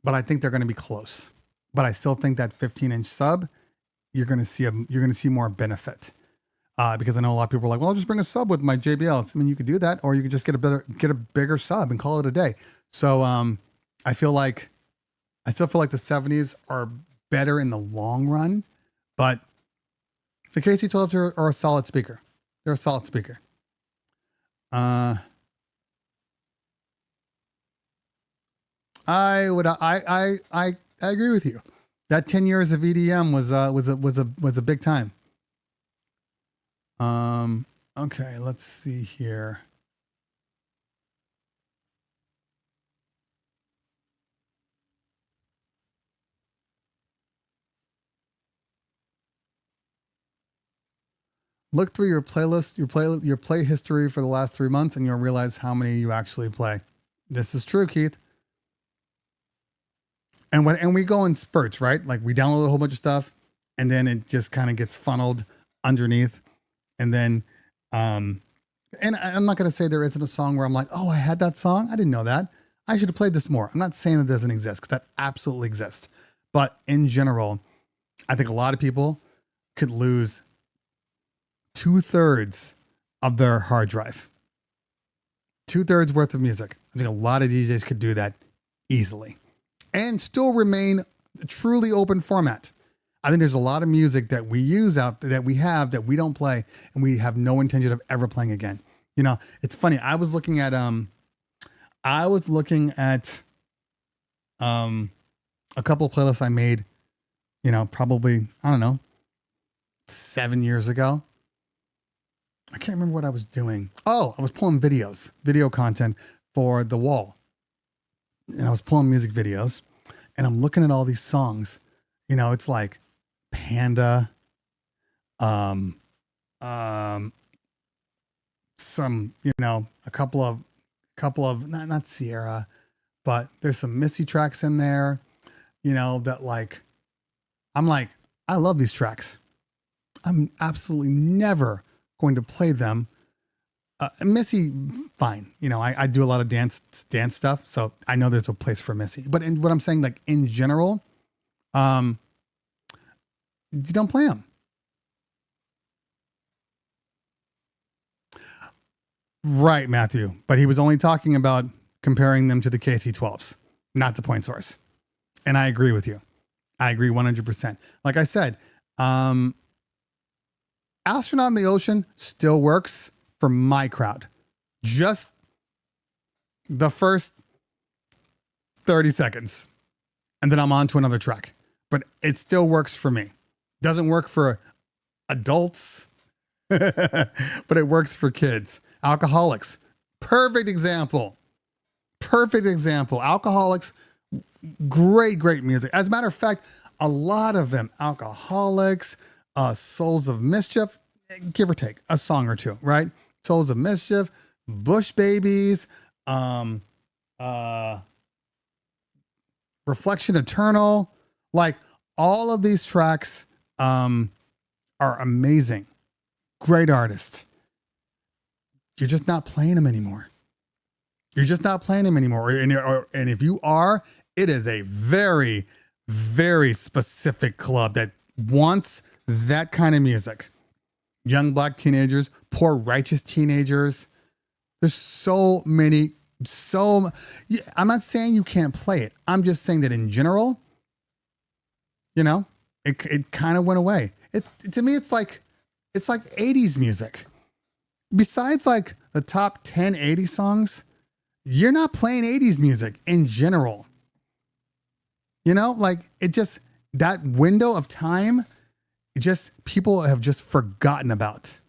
I think they're going to be close. But I still think that 15-inch sub, you're going to see more benefit. Because I know a lot of people are like, well, I'll just bring a sub with my JBLs. I mean, you could do that, or you could just get a bigger sub and call it a day. So I still feel like the 70s are better in the long run, but the KC12s are a solid speaker. They're a solid speaker. I agree with you. That 10 years of EDM was a big time. Okay, let's see here. Look through your playlist, your play history for the last 3 months, and you'll realize how many you actually play. This is true, Keith. And we go in spurts, right? Like we download a whole bunch of stuff, and then it just kind of gets funneled underneath. And then, and I'm not going to say there isn't a song where I'm like, oh, I had that song. I didn't know that. I should have played this more. I'm not saying that doesn't exist, because that absolutely exists. But in general, I think a lot of people could lose 2/3 of their hard drive. 2/3 worth of music. I think a lot of DJs could do that easily and still remain truly open format. I think there's a lot of music that we use out that we don't play, and we have no intention of ever playing again. You know, it's funny. I was looking at a couple of playlists I made, probably, I don't know, 7 years ago. I can't remember what I was doing. Oh, I was pulling video content for the wall. And I was pulling music videos, and I'm looking at all these songs. It's like Panda, some, a couple of not Sierra, but there's some Missy tracks in there, that I'm like, I love these tracks. I'm absolutely never going to play them. Missy, fine. I do a lot of dance stuff, so I know there's a place for Missy. But what I'm saying, like in general, you don't play them. Right, Matthew. But he was only talking about comparing them to the KC12s, not the point source. And I agree with you. I agree 100%. Like I said, Astronaut in the Ocean still works for my crowd. Just the first 30 seconds. And then I'm on to another track. But it still works for me. Doesn't work for adults, but it works for kids. Alcoholics. Perfect example. Alcoholics, great music. As a matter of fact, a lot of them, Alcoholics, Souls of Mischief, give or take a song or two, right? Souls of Mischief, Bush Babies, Reflection Eternal, like all of these tracks are amazing. Great artist. You're just not playing them anymore. And if you are, it is a very, very specific club that wants that kind of music. Young black teenagers, poor righteous teenagers. There's so many. I'm not saying you can't play it. I'm just saying that in general, it kind of went away. To me, it's like 80s music. Besides like the top 10 80s songs, you're not playing 80s music in general. That window of time, people have just forgotten about.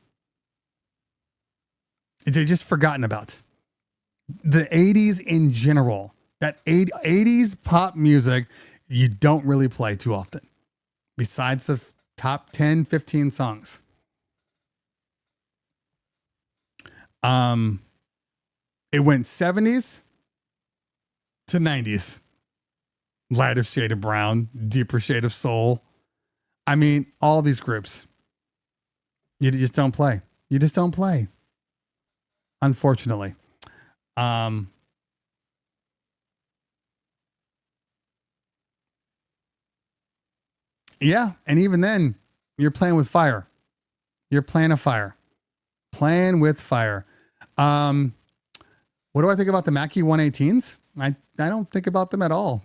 They just forgotten about the 80s in general. That 80s pop music, you don't really play too often. Besides the top 10, 15 songs. It went 70s to 90s. Lighter shade of brown, deeper shade of soul. I mean, all these groups. You just don't play. You just don't play. Unfortunately. Yeah, and even then, you're playing with fire. You're playing a fire. Playing with fire. What do I think about the Mackie 118s? I don't think about them at all.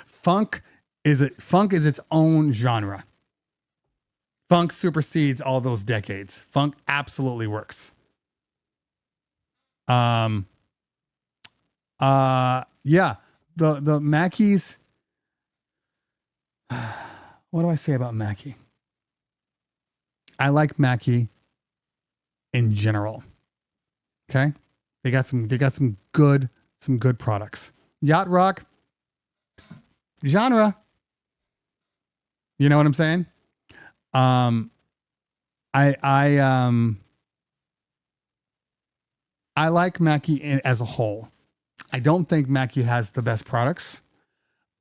Funk is its own genre. Funk supersedes all those decades. Funk absolutely works. Yeah, the Mackies. What do I say about Mackie? I like Mackie in general. Okay, they got some good products. Yacht rock genre. You know what I'm saying? I like Mackie as a whole. I don't think Mackie has the best products.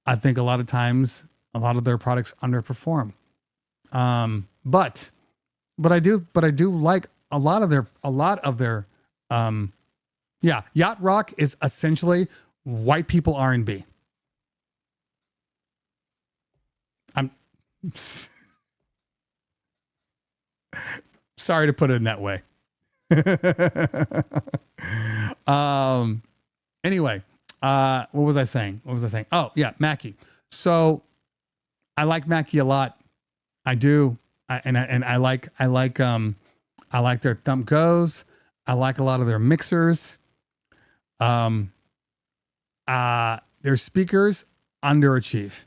I think a lot of times a lot of their products underperform. But I do like a lot of their yeah, yacht rock is essentially white people R&B. I'm sorry to put it in that way. Anyway, what was I saying? Oh yeah, Mackie. So I like Mackie a lot. I do. I like their thumb goes. I like a lot of their mixers. Their speakers underachieve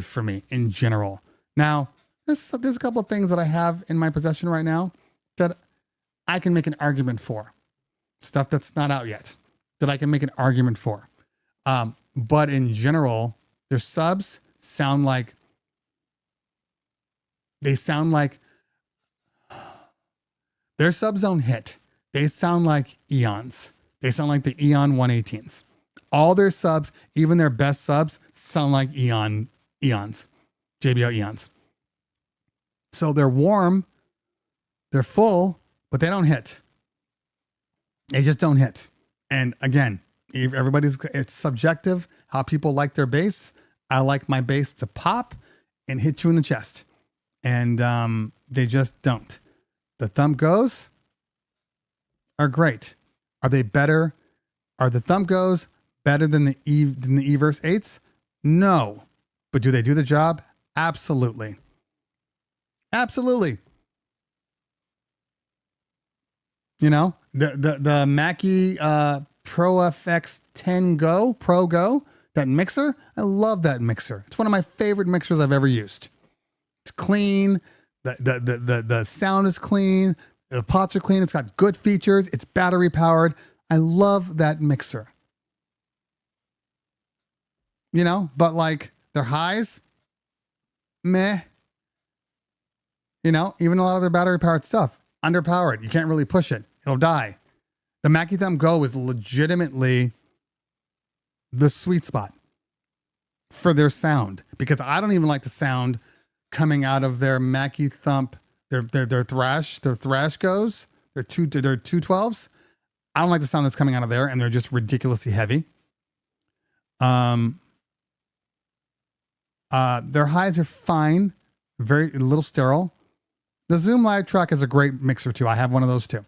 for me in general. Now, there's a couple of things that I have in my possession right now that I can make an argument for. Stuff that's not out yet that I can make an argument for. But in general, their subs sound like their subs don't hit. They sound like Eons. They sound like the Eon 118s. All their subs, even their best subs, sound like Eons, JBL Eons. So they're warm, they're full, but they don't hit. They just don't hit. And again, it's subjective how people like their bass. I like my bass to pop and hit you in the chest. And they just don't. The thumb goes are great. Are they better? Are the thumb goes better than the E-verse 8s? No. But do they do the job? Absolutely. Absolutely. You know, the Mackie Pro FX 10 Pro Go, that mixer, I love that mixer. It's one of my favorite mixers I've ever used. It's clean. The sound is clean. The pots are clean. It's got good features. It's battery powered. I love that mixer. You know, but like their highs, meh. You know, even a lot of their battery powered stuff, underpowered. You can't really push it. It'll die. The Mackie Thumb Go is legitimately the sweet spot for their sound, because I don't even like the sound coming out of their Mackie Thump, their thrash goes, their 212s. I don't like the sound that's coming out of there, and they're just ridiculously heavy. Their highs are fine, very a little sterile. The Zoom Live Track is a great mixer too. I have one of those too.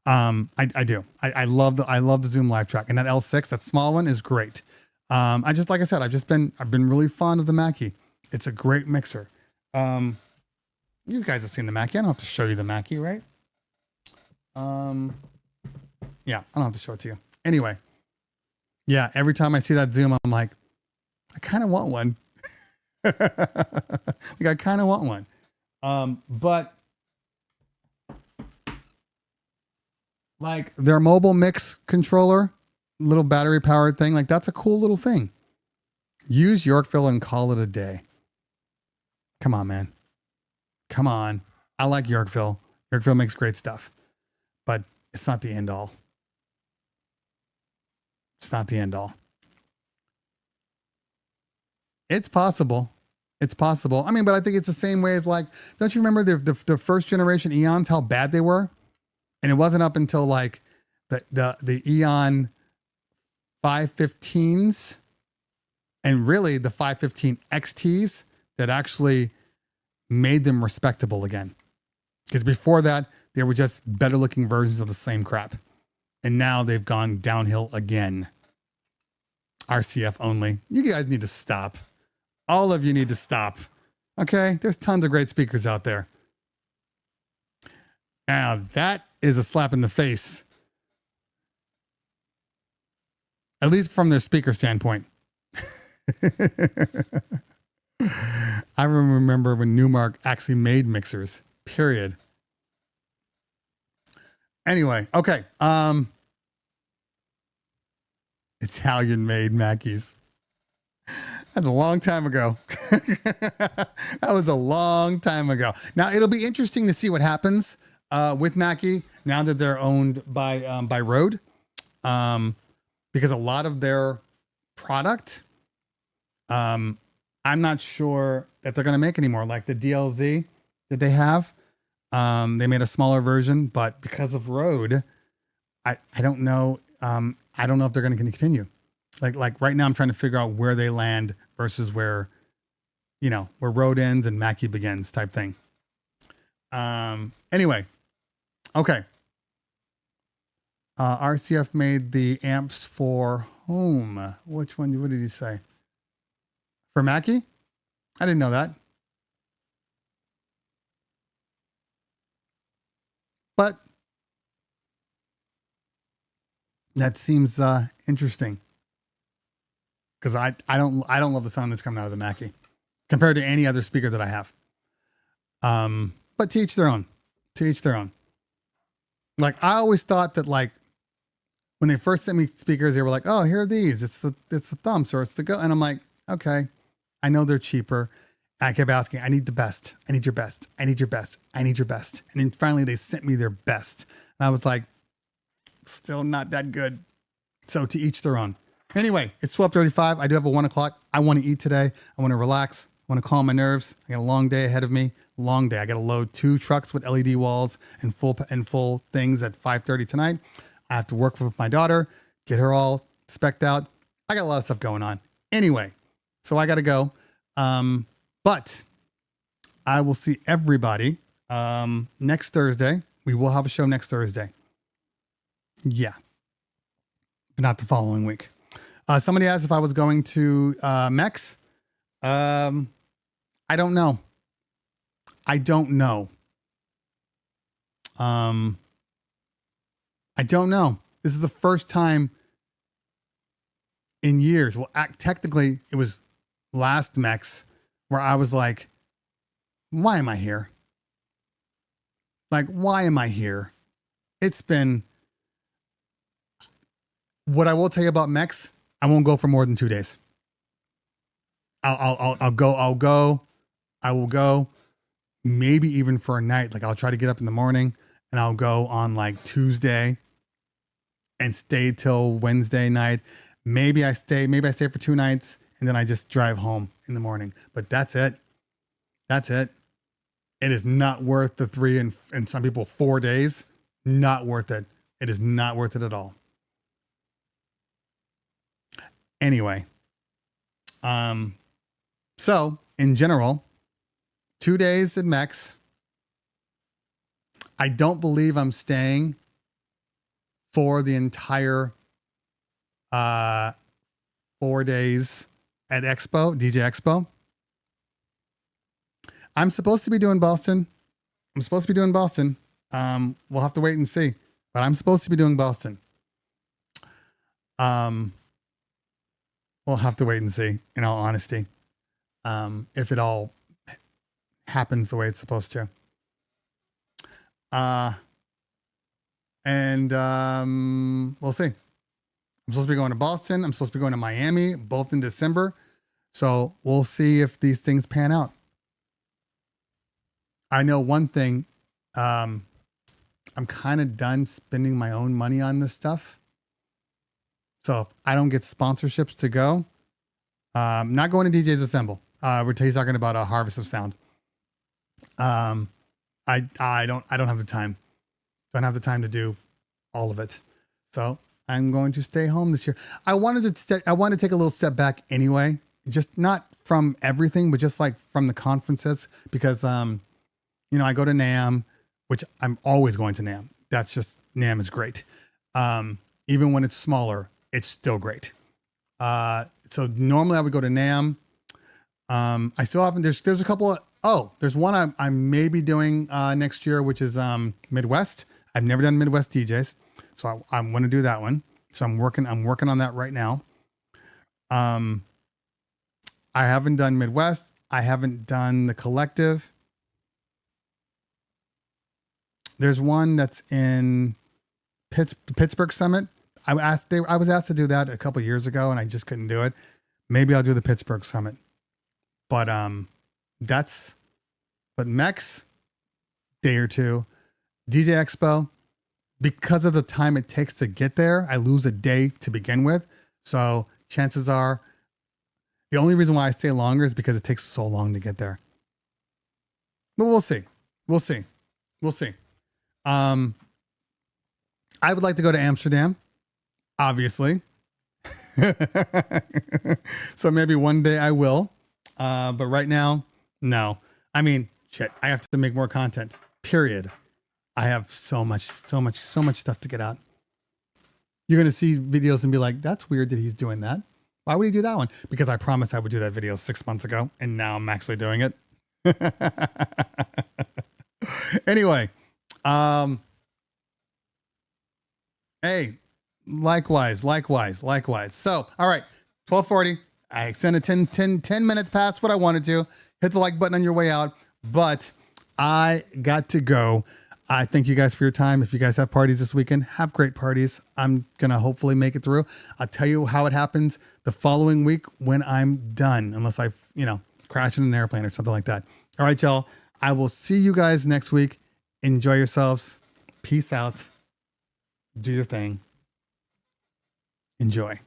I do. I love the Zoom Live Track, and that L6, that small one, is great. Like I said, I've been really fond of the Mackie. It's a great mixer. You guys have seen the Mackie. I don't have to show you the Mackie, right? Yeah, I don't have to show it to you. Anyway, yeah, every time I see that Zoom, I'm like, I kind of want one. I kind of want one. But like their mobile mix controller, little battery powered thing, like that's a cool little thing. Use Yorkville and call it a day. Come on, man. Come on. I like Yorkville. Eric makes great stuff, but it's not the end all. It's not the end all. It's possible. It's possible. I mean, but I think it's the same way as like, don't you remember the first generation Eons, how bad they were? And it wasn't up until like the Eon 515s and really the 515 XTs that actually made them respectable again. Because before that, they were just better looking versions of the same crap. And now they've gone downhill again. RCF only. You guys need to stop. All of you need to stop. Okay? There's tons of great speakers out there. Now, that is a slap in the face. At least from their speaker standpoint. I remember when Newmark actually made mixers. Period. Anyway, okay. Italian-made Mackies. That's a long time ago. That was a long time ago. Now, it'll be interesting to see what happens with Mackie now that they're owned by Rode. Because a lot of their product, I'm not sure that they're going to make anymore. Like the DLZ that they have, they made a smaller version, but because of Rode, I don't know. I don't know if they're going to continue. Like right now, I'm trying to figure out where they land versus where Rode ends and Mackie begins type thing. Anyway, okay. RCF made the amps for home. Which one? What did he say? For Mackie? I didn't know that. But that seems interesting. Because I don't love the sound that's coming out of the Mackie compared to any other speaker that I have. But to each their own. To each their own. Like I always thought that like when they first sent me speakers, they were like, "Oh, here are these. It's the Thumps or it's the Go." And I'm like, "Okay, I know they're cheaper." I kept asking, "I need the best. I need your best. I need your best. I need your best." And then finally, they sent me their best, and I was like, "Still not that good." So to each their own. Anyway, it's 12:35. I do have a 1 o'clock. I want to eat today. I want to relax. I want to calm my nerves. I got a long day ahead of me. Long day. I got to load 2 trucks with LED walls and full things at 5:30 tonight. I have to work with my daughter, get her all specced out. I got a lot of stuff going on. Anyway, so I got to go. But I will see everybody next Thursday. We will have a show next Thursday. Yeah. But not the following week. Somebody asked if I was going to Mex. I don't know. I don't know. I don't know. This is the first time in years. Well, technically, it was last Mex where I was like, why am I here? Like, why am I here? It's been... What I will tell you about Mex, I won't go for more than 2 days. I will go maybe even for a night. Like I'll try to get up in the morning and I'll go on like Tuesday and stay till Wednesday night. Maybe I stay for 2 nights and then I just drive home in the morning. But that's it. That's it. It is not worth the 3 and some people 4 days. Not worth it. It is not worth it at all. Anyway, so in general, 2 days at Mex. I don't believe I'm staying for the entire 4 days at Expo, DJ Expo. I'm supposed to be doing Boston. We'll have to wait and see, but I'm supposed to be doing Boston. We'll have to wait and see, in all honesty, if it all happens the way it's supposed to. We'll see. I'm supposed to be going to Boston. I'm supposed to be going to Miami, both in December. So we'll see if these things pan out. I know one thing. I'm kind of done spending my own money on this stuff. So if I don't get sponsorships to go, not going to DJ's Assemble. He's talking about a Harvest of Sound. I don't have the time. Don't have the time to do all of it. So I'm going to stay home this year. I wanted to take a little step back anyway, just not from everything, but just like from the conferences, because, you know, I go to NAMM, which I'm always going to NAMM. That's just, NAMM is great. Even when it's smaller, it's still great. So normally I would go to NAMM. I still haven't, there's a couple of, there's one I may be doing next year, which is Midwest. I've never done Midwest DJs, so I'm going to do that one. So I'm working on that right now. I haven't done Midwest. I haven't done the Collective. There's one that's in Pittsburgh Summit. I was asked to do that a couple years ago, and I just couldn't do it. Maybe I'll do the Pittsburgh Summit. But MEX, day or two. DJ Expo, because of the time it takes to get there, I lose a day to begin with. So chances are, the only reason why I stay longer is because it takes so long to get there. But we'll see. I would like to go to Amsterdam, obviously. So maybe one day I will. But right now, no. I mean, shit, I have to make more content, period. I have so much stuff to get out. You're going to see videos and be like, that's weird that he's doing that. Why would he do that one? Because I promised I would do that video 6 months ago, and now I'm actually doing it. Anyway, hey, likewise. So, all right, 12:40. I extended 10 minutes past what I wanted to. Hit the like button on your way out, but I got to go. I thank you guys for your time. If you guys have parties this weekend, have great parties. I'm going to hopefully make it through. I'll tell you how it happens the following week when I'm done, unless I, crash in an airplane or something like that. All right, y'all. I will see you guys next week. Enjoy yourselves. Peace out. Do your thing. Enjoy.